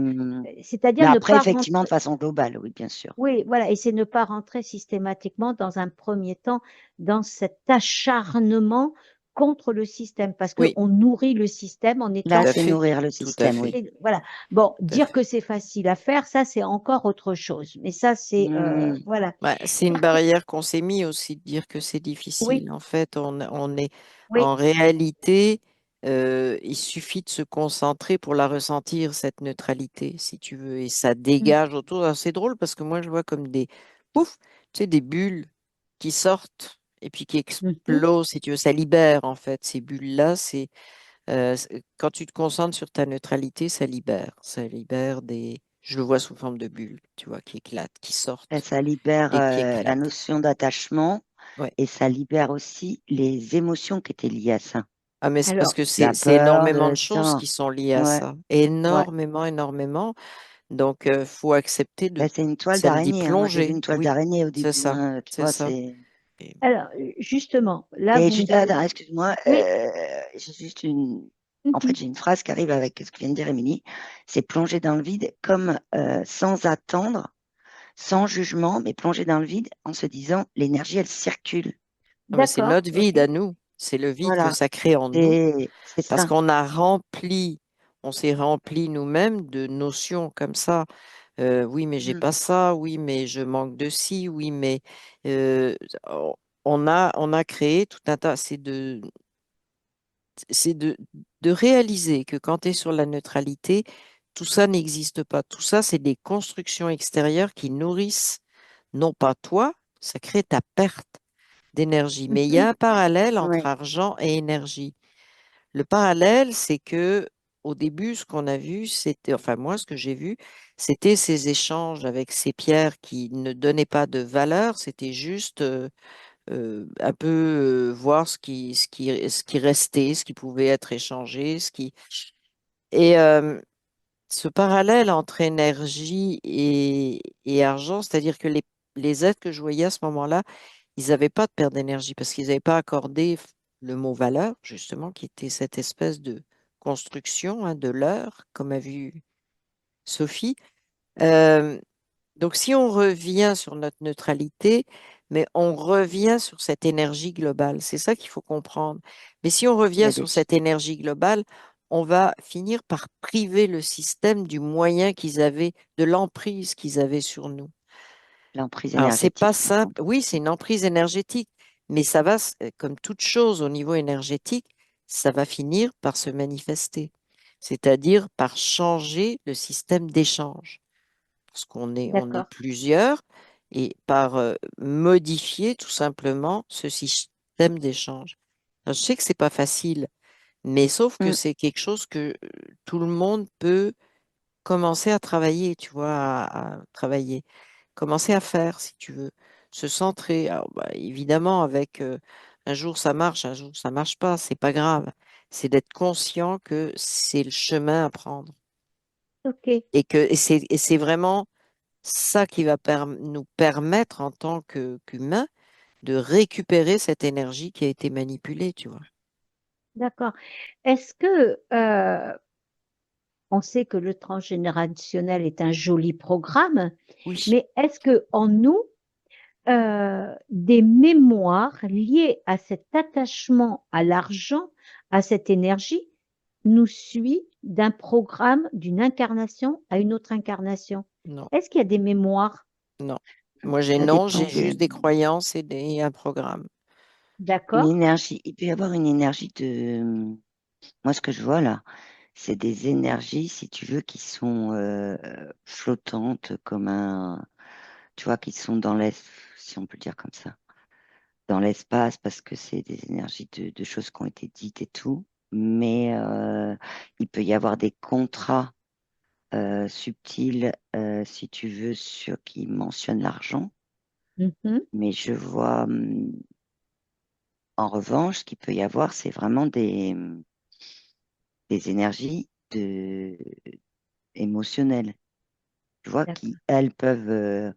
C'est-à-dire mais ne après, pas effectivement, de rentrer. façon globale, oui, bien sûr. Oui, voilà. Et c'est ne pas rentrer systématiquement dans un premier temps dans cet acharnement contre le système, parce Oui, qu'on nourrit le système en Là, tout étant. à c'est fait. nourrir le Tout à système, fait. oui. Voilà. Bon, Tout à dire fait. que c'est facile à faire, ça, c'est encore autre chose. Mais ça, c'est. Hmm, Voilà. Ouais, c'est une barrière qu'on s'est mis aussi de dire que c'est Oui, difficile. En fait, on est oui. en réalité, il suffit de se concentrer pour la ressentir, cette neutralité, si tu veux, et ça Mm. dégage autour. Alors, c'est drôle parce que moi, je vois comme des pouf, tu sais, des bulles qui sortent et puis qui Mhm. explosent, si tu veux, ça libère en fait. Ces bulles-là, quand tu te concentres sur ta neutralité, ça libère des, je le vois sous forme de bulles, tu vois, qui éclatent, qui et sortent ça libère et qui la éclate. notion d'attachement Ouais. et ça libère aussi les émotions qui étaient liées à ça. Ah, mais c'est parce Alors, que La c'est peur énormément de de choses ça. qui sont liées à Ouais, ça. ouais. Énormément, énormément. Donc, faut accepter Ben, c'est une toile d'y d'araignée, hein. Moi, j'ai vu plonger. une toile Oui, d'araignée au c'est début, ça. hein. Tu C'est vois, ça. c'est. Et- alors, justement, là, Et vous me attends, donnez. excuse-moi, Oui. j'ai juste une. En fait, Mhm. j'ai une phrase qui arrive avec ce que vient de dire Émilie. C'est plonger dans le vide comme sans attendre, sans jugement, mais plonger dans le vide en se disant l'énergie, elle circule. Ah, mais c'est D'accord. notre vide OK. à nous. C'est le vide que Voilà, ça crée en nous. c'est Parce ça. qu'on on s'est rempli nous-mêmes de notions comme ça. Oui, mais j'ai Mm. pas ça. Oui, mais je manque de ci. Oui, mais euh, on a créé tout un tas. C'est de réaliser que quand tu es sur la neutralité, tout ça n'existe pas. Tout ça, c'est des constructions extérieures qui nourrissent non pas toi, ça crée ta perte d'énergie. Mais il y a Mhm. un parallèle entre Oui, argent et énergie. Le parallèle, c'est que au début, ce qu'on a vu, c'était, enfin moi, ce que j'ai vu, c'était ces échanges avec ces pierres qui ne donnaient pas de valeur, c'était juste un peu voir ce qui restait, ce qui pouvait être échangé, Et ce parallèle entre énergie et argent, c'est-à-dire que les êtres que je voyais à ce moment-là, ils n'avaient pas de perte d'énergie parce qu'ils n'avaient pas accordé le mot valeur, justement, qui était cette espèce de construction, hein, de l'heure, comme a vu Sophie. Euh, donc, si on revient sur notre neutralité, mais on revient sur cette énergie globale, c'est ça qu'il faut comprendre. Mais si on il y revient a des sur cette énergie globale, on va finir par priver le système du moyen qu'ils avaient, de l'emprise qu'ils avaient sur nous. l'emprise Alors, c'est pas énergétique, je comprends. simple. Oui, c'est une emprise énergétique, mais ça va, comme toute chose au niveau énergétique, ça va finir par se manifester, c'est-à-dire par changer le système d'échange parce on est D'accord. plusieurs, et par modifier tout simplement ce système d'échange. Alors, je sais que c'est pas facile, mais sauf que Mm. c'est quelque chose que tout le monde peut commencer à travailler, tu vois, à travailler, commencer à faire si tu veux, se centrer. Alors, bah, évidemment, avec un jour ça marche, un jour ça marche pas, c'est pas grave. C'est d'être conscient que c'est le chemin à prendre OK. et c'est vraiment ça qui va nous permettre en tant qu'humains de récupérer cette énergie qui a été manipulée, tu vois. D'accord. Est-ce que on sait que le transgénérationnel est un joli programme, Oui. mais est-ce que en nous, des mémoires liées à cet attachement à l'argent, à cette énergie, nous suit d'un programme, d'une incarnation à une autre incarnation. Non, Est-ce qu'il y a des mémoires? non. Moi, Ça j'ai dépend juste des croyances et un programme. une D'accord? énergie. Il peut y avoir une énergie de. Moi, ce que je vois là, c'est des énergies, si tu veux, qui sont flottantes comme un. Tu vois, qui sont dans l'espace, si on peut le dire comme ça, dans l'espace, parce que c'est des énergies de choses qui ont été dites et tout. Mais il peut y avoir des contrats subtils, si tu veux, sur qui mentionnent l'argent. Mhm. Mais je vois, en revanche, ce qu'il peut y avoir, c'est vraiment des énergies émotionnelles, tu vois, D'accord. qui, elles, peuvent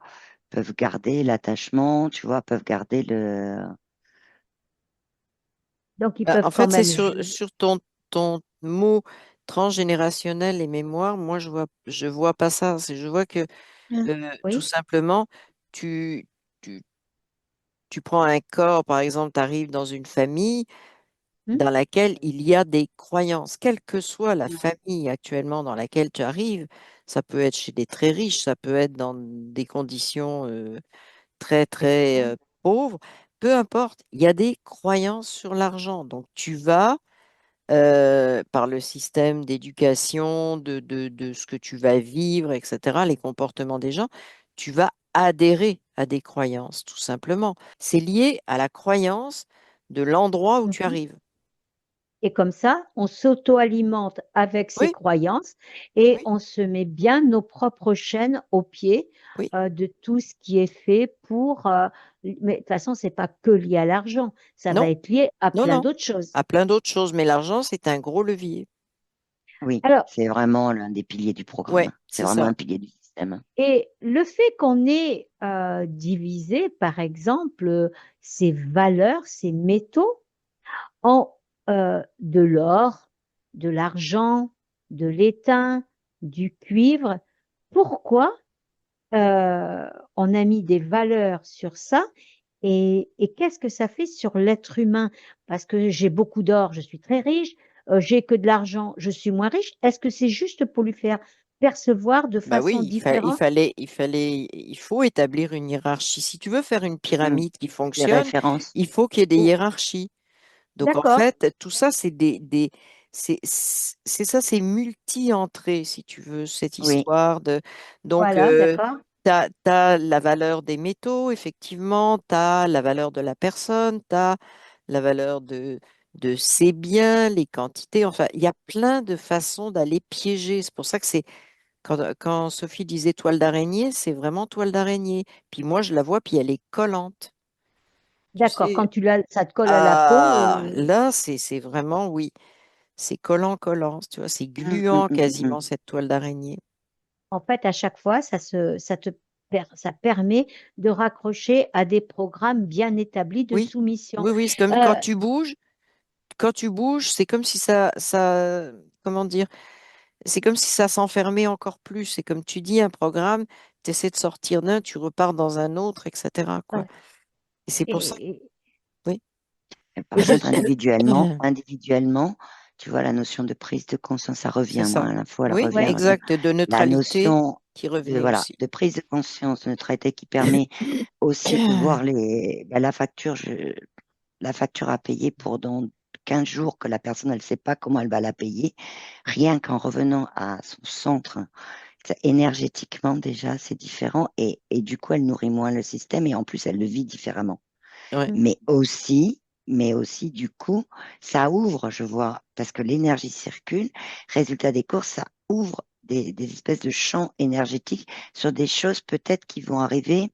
garder l'attachement, tu vois, peuvent garder le. Donc, ils En peuvent quand fait, c'est même jouer. sur ton mot transgénérationnel et mémoire. Moi, je vois pas ça. Je vois que tout Oui. simplement, tu, tu, tu prends un corps, par exemple, tu arrives dans une famille Hmm. dans laquelle il y a des croyances, quelle que soit la famille actuellement dans laquelle tu arrives. Ça peut être chez des très riches, ça peut être dans des conditions très, très Extrême. pauvres. Peu importe, il y a des croyances sur l'argent. Donc, tu vas par le système d'éducation, de ce que tu vas vivre, etc., les comportements des gens, tu vas adhérer à des croyances, tout simplement. C'est lié à la croyance de l'endroit où tu Mhm. arrives. Et comme ça, on s'auto-alimente avec ses Oui, croyances et oui, on se met bien nos propres chaînes au pied oui. de tout ce qui est fait pour. Mais de toute façon, c'est pas que lié à l'argent, ça va Non, être lié à non, plein non. d'autres choses. À plein d'autres choses, mais l'argent, c'est un gros levier. Oui, Alors, c'est vraiment l'un des piliers du Ouais, programme. C'est c'est vraiment ça. un pilier du système. et le fait qu'on ait divisé, par exemple, ces valeurs, ces métaux en de l'or, de l'argent, de l'étain, du cuivre, pourquoi on a mis des valeurs sur ça et qu'est-ce que ça fait sur l'être humain? Parce que j'ai beaucoup d'or, je suis très riche, j'ai que de l'argent, je suis moins riche. Est-ce que c'est juste pour lui faire percevoir de Bah façon oui, différente? il faut établir une hiérarchie. Si tu veux faire une Mm. pyramide qui Les fonctionne, références. il faut qu'il y ait des Ou- hiérarchies. Donc en D'accord, fait, tout ça, c'est ça, c'est multi-entrées, si tu veux, cette Oui, histoire de. Donc, voilà, d'accord, tu as, la valeur des métaux, effectivement, tu as la valeur de la personne, tu as la valeur de ses biens, les quantités. Enfin, il y a plein de façons d'aller piéger. C'est pour ça que c'est quand Sophie disait toile d'araignée, c'est vraiment toile d'araignée. Puis moi, je la vois, puis elle est collante. Tu d'accord. sais, Quand tu l'as, ça te colle à la peau. ah, là, c'est vraiment, oui, c'est collant, collant, tu vois, c'est Mm, mm, gluant mm, mm, mm. quasiment, cette toile d'araignée. En fait, à chaque fois, ça permet de raccrocher à des programmes bien établis de Oui, soumission. oui, oui, c'est comme Euh, quand tu bouges, c'est comme si comment dire, c'est comme si ça s'enfermait encore plus. C'est comme tu dis, un programme, tu essaies de sortir d'un, tu repars dans un autre, etc., quoi. voilà. Et c'est pour ça, Et, et- oui. Et et par je contre, trouve, individuellement, tu vois, la notion de prise de conscience, ça C'est revient, moi, ça. à l'info, elle Oui, revient, ouais, revient. exact, de La neutralité notion qui de, revenait voilà, aussi. de prise de conscience, de neutralité qui permet aussi de voir la facture, la facture à payer pour dans 15 jours que la personne, elle ne sait pas comment elle va la payer. Rien qu'en revenant à son centre, énergétiquement déjà, c'est différent et du coup, elle nourrit moins le système et en plus, elle le vit différemment. Ouais. mm, Mais aussi, du coup, ça ouvre, je vois, parce que l'énergie circule. Résultat des courses, ça ouvre des espèces de champs énergétiques sur des choses peut-être qui vont arriver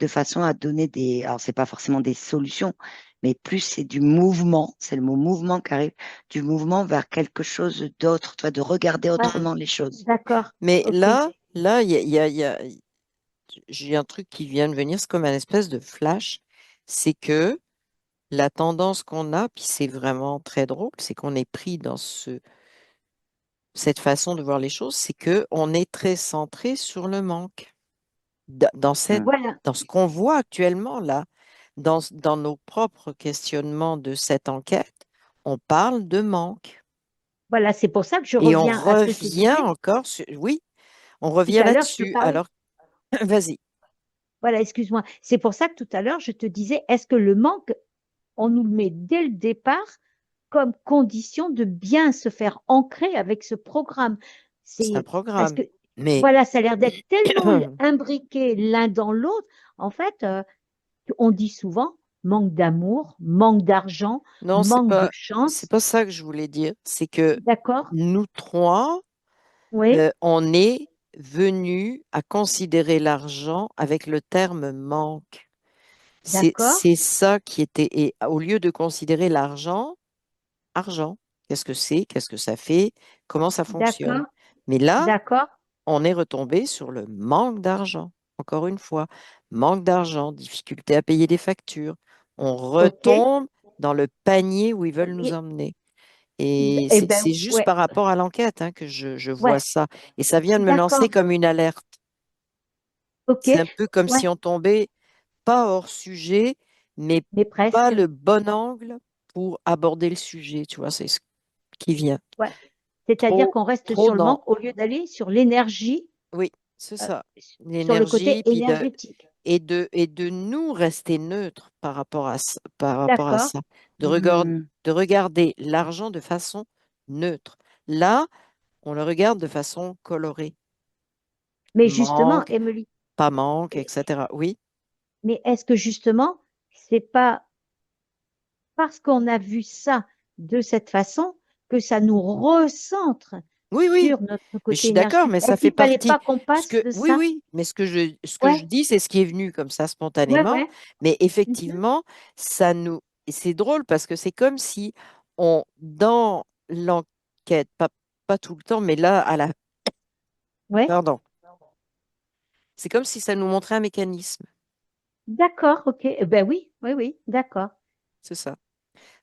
de façon à donner alors c'est pas forcément des solutions, mais plus c'est du mouvement, c'est le mot mouvement qui arrive, du mouvement vers quelque chose d'autre, toi, de regarder ah, autrement les choses. d'accord, Mais ok. là, j'ai un truc qui vient de venir, c'est comme un espèce de flash. C'est que la tendance qu'on a, puis c'est vraiment très drôle, c'est qu'on est pris dans cette façon de voir les choses, c'est que on est très centré sur le manque. Mm. Voilà, dans ce qu'on voit actuellement là, dans nos propres questionnements de cette enquête, on parle de manque. voilà, c'est pour ça que je Et on reviens à ce que je te revient disais encore sur, oui, on tout revient à l'heure. Je te là-dessus. parlais. Alors, vas-y, Voilà, excuse-moi. C'est pour ça que tout à l'heure, je te disais, est-ce que le manque, on nous le met dès le départ comme condition de bien se faire ancrer avec ce programme? c'est un C'est parce programme. que, Mais voilà, ça a l'air d'être tellement imbriqué l'un dans l'autre. En fait, on dit souvent manque d'amour, manque d'argent, non, manque de c'est chance. pas ça que je voulais dire. C'est que D'accord? nous trois, Oui, on est venus à considérer l'argent avec le terme manque. d'accord, C'est ça qui était, et au lieu de considérer l'argent, argent, qu'est-ce que c'est, qu'est-ce que ça fait, comment ça fonctionne. d'accord, Mais là, d'accord, on est retombé sur le manque d'argent. Encore une fois, manque d'argent, difficulté à payer des factures. On ok. retombe dans le panier où ils veulent nous emmener. Et Eh ben, c'est juste ouais, par rapport à l'enquête hein, que je vois ouais, ça. Et ça vient de me lancer d'accord, comme une alerte. ok, C'est un peu comme ouais, si on tombait pas hors sujet, mais mais pas presque. le bon angle pour aborder le sujet. Tu vois, c'est ce qui vient. Ouais. C'est-à-dire Trop, qu'on reste trop sur le dans. manque au lieu d'aller sur l'énergie, Oui, c'est euh, ça. sur le côté L'énergie, énergétique. et de nous rester neutres par rapport à, par rapport à D'accord. ça. Mm. De regarder l'argent de façon neutre. Là, on le regarde de façon colorée. Mais justement, Manque, Émilie, pas manque, etc. Oui, mais est-ce que justement, c'est pas parce qu'on a vu ça de cette façon que ça nous recentre oui, oui. sur notre Mais je côté suis d'accord, énergie? mais ça Est-ce fait qu'il fallait partie. pas qu'on passe de Oui, ça? oui, mais ce que Ouais, je dis, c'est ce qui est venu comme ça ouais, spontanément. ouais. Mais Mhm. effectivement, ça nous. Et c'est drôle parce que c'est comme si dans l'enquête, pas tout le temps, mais là, Ouais. pardon, c'est comme si ça nous montrait un mécanisme. D'accord, ok. Ben oui, oui, oui, d'accord. C'est ça.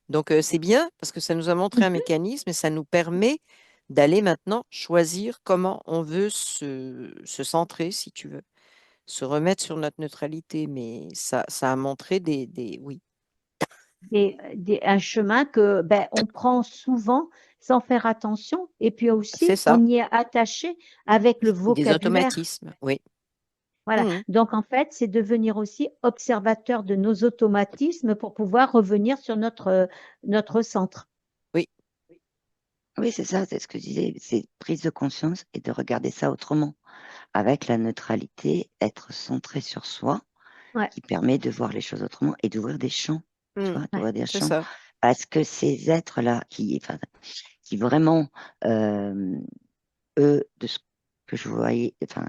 Donc, c'est bien parce que ça nous a montré un Mhm. mécanisme et ça nous permet d'aller maintenant choisir comment on veut se centrer, si tu veux, se remettre sur notre neutralité. Mais ça a montré oui, Un chemin que ben, on prend souvent sans faire attention, et puis c'est aussi ça, on y est attaché avec le des vocabulaire. automatismes, oui. Voilà. Mhm. Donc en fait, c'est devenir aussi observateur de nos automatismes pour pouvoir revenir sur notre centre. Oui, Oui, c'est ça, c'est ce que je disais, c'est prise de conscience et de regarder ça autrement, avec la neutralité, être centré sur soi, Ouais, qui permet de voir les choses autrement et d'ouvrir des champs, tu Mhm. vois, ouais. d'ouvrir des C'est champs, ça. parce que ces êtres-là, enfin, qui vraiment, euh, eux, de ce que je voyais, enfin,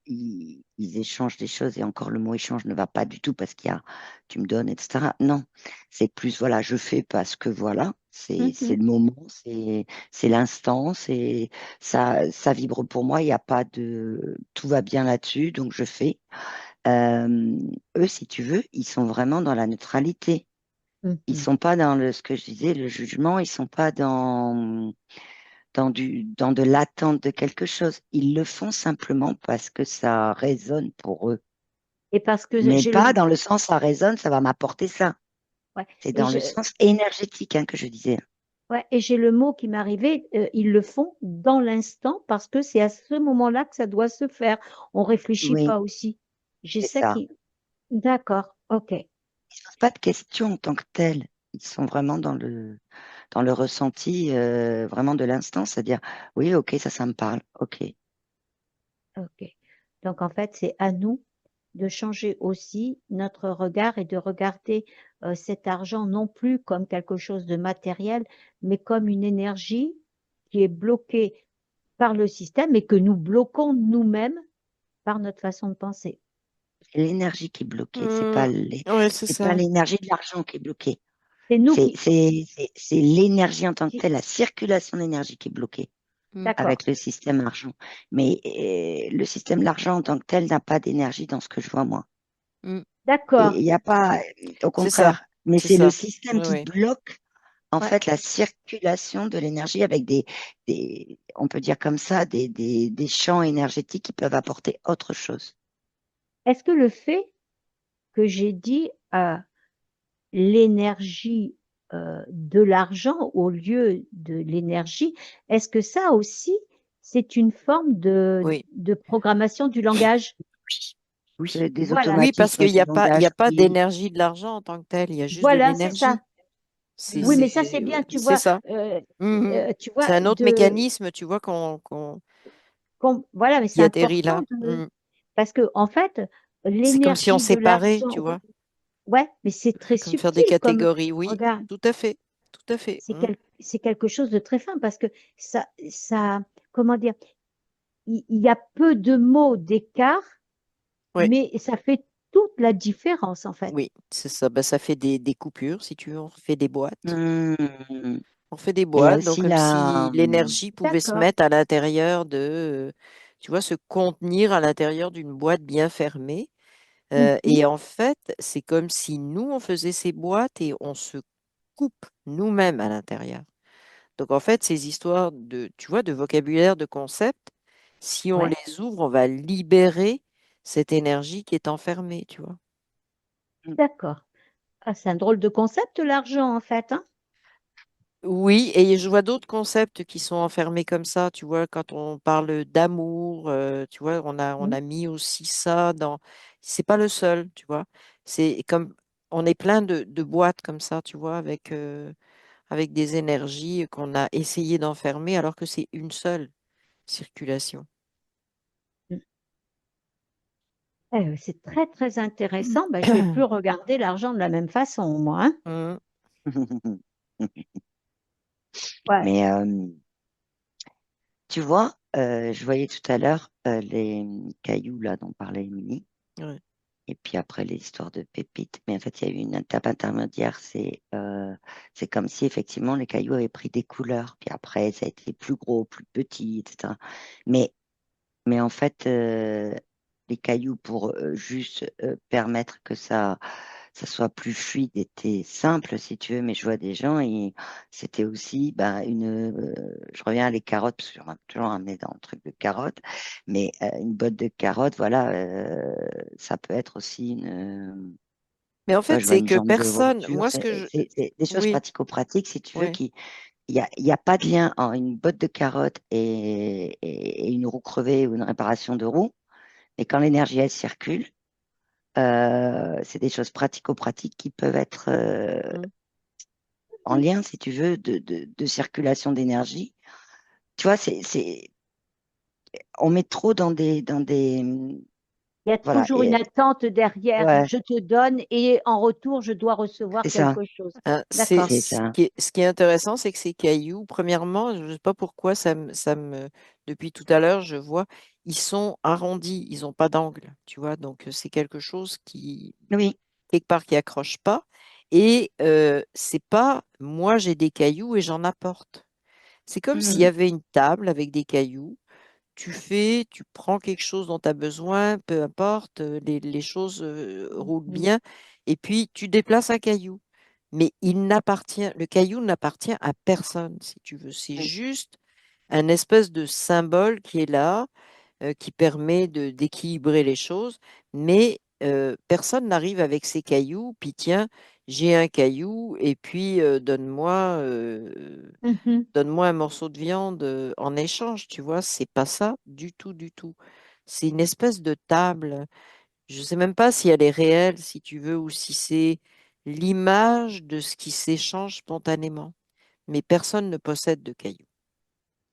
ils échangent des choses et encore le mot échange ne va pas du tout parce qu'il y a tu me donnes, etc. Non, c'est plus voilà, je fais parce que voilà, c'est Mhm. le moment, c'est l'instant, ça vibre pour moi, il n'y a pas de tout va bien là-dessus, donc je fais. Euh, eux, si tu veux, ils sont vraiment dans la neutralité. Ils Mhm. sont pas dans ce que je disais, le jugement, ils sont pas dans de l'attente de quelque chose. Ils le font simplement parce que ça résonne pour eux. Et parce que Mais j'ai pas le, dans le sens ça résonne, ça va m'apporter ça. ouais, C'est et dans le sens énergétique hein, que je disais. ouais, et j'ai le mot qui m'est arrivé, ils le font dans l'instant parce que c'est à ce moment-là que ça doit se faire. On réfléchit Oui, pas aussi. J'ai c'est ça ça. qui, d'accord, ok, Ils ne posent pas de questions en tant que telles. Ils sont vraiment dans le ressenti vraiment de l'instant, c'est-à-dire oui, ok, ça me parle, ok. ok. Donc en fait, c'est à nous de changer aussi notre regard et de regarder cet argent non plus comme quelque chose de matériel, mais comme une énergie qui est bloquée par le système et que nous bloquons nous-mêmes par notre façon de penser. C'est l'énergie qui est bloquée, Mhm. Oui, c'est c'est pas ça. l'énergie de l'argent qui est bloquée. C'est nous qui... C'est l'énergie en tant que qui- telle, la circulation d'énergie qui est bloquée Mhm. D'accord, avec le système argent. Mais le système de l'argent en tant que tel n'a pas d'énergie dans ce que je vois moi. Mhm. Et d'accord. il n'y a pas, au C'est ça. contraire, mais C'est c'est le ça. système Oui, qui oui. bloque en Ouais. fait la circulation de l'énergie avec on peut dire comme ça, des champs énergétiques qui peuvent apporter autre chose. est-ce que le fait que j'ai dit l'énergie de l'argent au lieu de l'énergie, est-ce que ça aussi, c'est une forme Oui, de programmation du langage? oui, oui. Des Voilà, Oui, parce qu'il automatismes n'y du a pas, il y a langage, pas oui. d'énergie de l'argent en tant que tel, il y a juste de voilà, c'est ça. l'énergie. Oui, mais ça, c'est bien, C'est ça. tu C'est vois, un autre mécanisme, tu vois, voilà, mais c'est qui atterrit important là. parce que, en fait, C'est comme si on l'énergie de séparait, l'argent, tu vois, ouais, mais c'est très comme faire des subtil, comme, catégories. Oui, regarde, tout à fait, tout à fait. c'est quelque chose de très fin parce que ça, comment dire, il y a peu de mots d'écart, Oui, mais ça fait toute la différence, en fait. oui, c'est ça. Ben, ça fait des coupures, si tu veux. On fait des boîtes. Hmm. On fait des Et il y a boîtes, donc aussi comme si la... l'énergie pouvait se D'accord. mettre à l'intérieur tu vois, se contenir à l'intérieur d'une boîte bien fermée. Mhm. Et en fait, c'est comme si nous, on faisait ces boîtes et on se coupe nous-mêmes à l'intérieur. Donc en fait, ces histoires tu vois, de vocabulaire, de concepts, si on Ouais, les ouvre, on va libérer cette énergie qui est enfermée, tu vois. d'accord. Ah, c'est un drôle de concept, l'argent, en fait, hein? Oui, et je vois d'autres concepts qui sont enfermés comme ça, tu vois, quand on parle d'amour, tu vois, on Mhm. a mis aussi ça dans. C'est pas le seul, tu vois. C'est comme on est plein de boîtes comme ça, tu vois, avec des énergies qu'on a essayé d'enfermer alors que c'est une seule circulation. C'est très, très intéressant. Ben, je vais plus regarder l'argent de la même façon, moi, hein. Mm, Ouais. Mais tu vois, je voyais tout à l'heure les cailloux là dont parlait Émilie, ouais. et puis après les histoires de pépites. Mais en fait, il y a eu une étape intermédiaire. C'est comme si effectivement les cailloux avaient pris des couleurs. Puis après, ça a été plus gros, plus petit, etc. Mais, mais en fait, les cailloux pour juste permettre que ça soit plus fluide était simple, si tu veux, mais je vois des gens et c'était aussi ben, je reviens à les carottes, parce que j'en ai toujours amené dans le truc de carottes, mais une botte de carottes, voilà, ça peut être aussi Mais en ouais, fait, je vois c'est une que jambe de personne, voiture, moi, ce que je. c'est des choses Oui, pratico-pratiques, si tu veux, oui. il y a pas de lien entre une botte de carottes et une roue crevée ou une réparation de roue, mais quand l'énergie, elle circule, c'est des choses pratico-pratiques qui peuvent être Mm. en lien, si tu veux, de circulation d'énergie. Tu vois, on met trop dans des, Il y a voilà, toujours une attente derrière. ouais, Je te donne et en retour, je dois recevoir c'est ça, quelque chose. C'est D'accord. c'est ça. ce qui est intéressant, c'est que ces cailloux, premièrement, je ne sais pas pourquoi depuis tout à l'heure, je vois, ils sont arrondis, ils n'ont pas d'angle, tu vois, donc c'est quelque chose Oui. quelque part, qui accroche pas. Et c'est pas, moi j'ai des cailloux et j'en apporte. C'est comme s'il y Mhm. avait une table avec des cailloux. Tu prends quelque chose dont tu as besoin, peu importe, les choses roulent Mhm. bien, et puis tu déplaces un caillou. Mais le caillou n'appartient à personne, si tu veux. C'est Oui. juste un espèce de symbole qui est là, qui permet d'équilibrer les choses, mais personne n'arrive avec ses cailloux, puis tiens, j'ai un caillou, et puis Mhm. donne-moi un morceau de viande en échange, tu vois, c'est pas ça du tout, du tout. C'est une espèce de table. Je sais même pas si elle est réelle, si tu veux, ou si c'est l'image de ce qui s'échange spontanément. Mais personne ne possède de cailloux,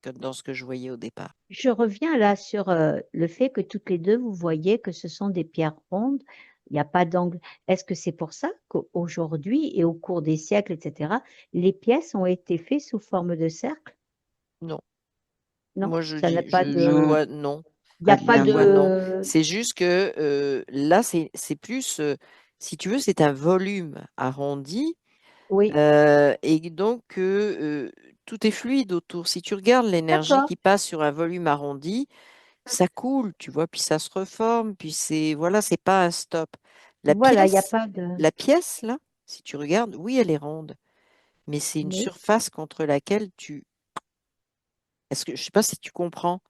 comme dans ce que je voyais au départ. Je reviens là sur le fait que toutes les deux, vous voyez que ce sont des pierres rondes. Il n'y a pas d'angle. Est-ce que c'est pour ça qu'aujourd'hui et au cours des siècles, etc., les pièces ont été faites sous forme de cercle? Non, Non, moi je ça n'a dis, pas je de, Non, vois non. il n'y pas a de pas Je lien, vois non. non. de, C'est juste que là, c'est plus, si tu veux, c'est un volume arrondi. oui, Et donc, tout est fluide autour. Si tu regardes l'énergie d'accord. qui passe sur un volume arrondi, ça coule, tu vois, puis ça se reforme, puis voilà, c'est pas un stop. La Voilà, il n'y a pièce, pas de, la pièce, là, si tu regardes, oui, elle est ronde, mais c'est une oui. surface contre laquelle je sais pas si tu comprends.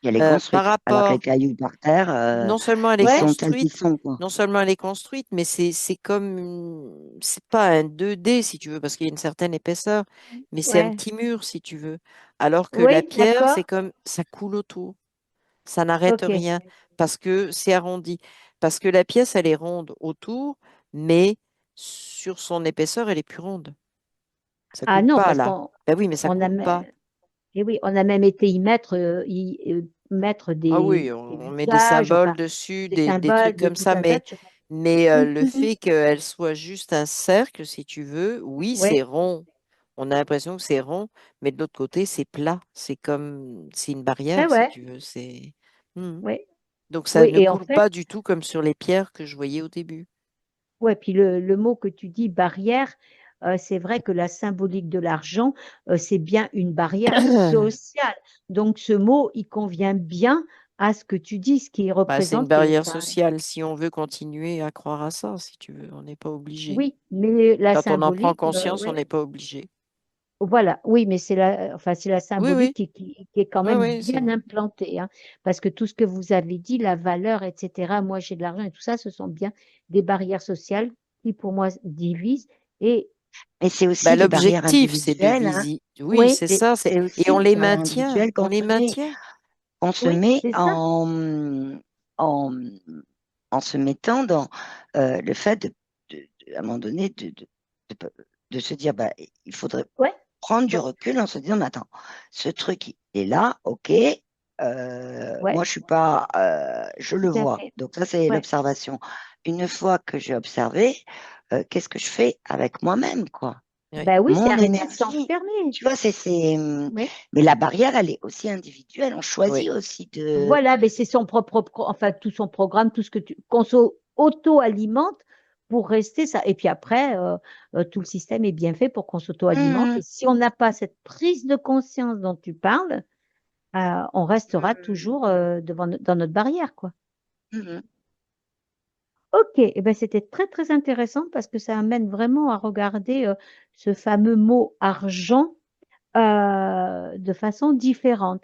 Elle est par construite. Alors que les rapport, cailloux par terre, non seulement elle est ils Ouais, sont tels qu'ils construite, sont, quoi. non seulement elle est construite, mais c'est comme, c'est pas un 2D si tu veux, parce qu'il y a une certaine épaisseur, mais c'est un ouais. petit mur si tu veux. Alors que la Oui, pierre, d'accord. c'est comme, ça coule autour, ça n'arrête Ok. rien, parce que c'est arrondi. Parce que la pièce, elle est ronde autour, mais sur son épaisseur, elle est plus ronde. Ça Ah coule non, pas parce là. qu'on Ben oui, mais ça on a, coule pas. et oui, on a même été y mettre, mettre Ah oui, des on met des visages, symboles enfin, dessus, des des symboles, trucs des comme tout ça, un tas mais, de choses. le Mhm. fait qu'elle soit juste un cercle, si tu veux, oui, c'est Ouais, rond. On a l'impression que c'est rond, mais de l'autre côté, c'est plat. C'est comme, c'est une ouais, barrière, si ouais, tu veux. C'est... Mhm. ouais. Donc ça Oui, ne et en coule fait, pas du tout comme sur les pierres que je voyais au début. ouais, puis le mot que tu dis, barrière, c'est vrai que la symbolique de l'argent, c'est bien une barrière sociale. Donc ce mot, il convient bien à ce que tu dis, ce qui Bah, c'est une représente que, barrière enfin, sociale si on veut continuer à croire à ça, si tu veux. On n'est pas obligé. oui, mais la Quand on en prend symbolique, conscience, on ouais. n'est pas obligé. Voilà, oui, mais enfin, c'est la Oui, symbolique oui, qui est quand oui, même oui, c'est bien vrai. implantée, hein, parce que tout ce que vous avez dit, la valeur, etc., moi j'ai de l'argent et tout ça, ce sont bien des barrières sociales qui, pour moi, divisent. Et Mais c'est Bah, aussi des barrières l'objectif, c'est de individuelles, hein. viser. Oui, oui, c'est ça. C'est Et aussi on des les barrières maintient. individuelles On qu'on les se met. maintient. On se oui, met c'est ça. en, en se mettant dans le fait à un moment donné de, de se dire bah, il faudrait Ouais, prendre du donc, recul en se disant mais attends, ce truc il est là, ok, ouais, moi je suis pas, je le tout à vois. fait. Donc ça c'est Ouais. l'observation. Une fois que j'ai observé, qu'est-ce que je fais avec moi-même, quoi? Oui. Ben oui, c'est Mon arrêter de énergie. s'enfermer. Tu vois, Oui. mais la barrière, elle est aussi individuelle. On choisit Oui. aussi de. Voilà, mais c'est son propre, enfin, tout son programme, tout ce que qu'on s'auto-alimente pour rester ça. Et puis après, tout le système est bien fait pour qu'on s'auto-alimente. Mhm, Et si on n'a pas cette prise de conscience dont tu parles, on restera toujours dans notre barrière, quoi. mhm. Ok, eh ben, c'était très très intéressant parce que ça amène vraiment à regarder ce fameux mot argent de façon différente.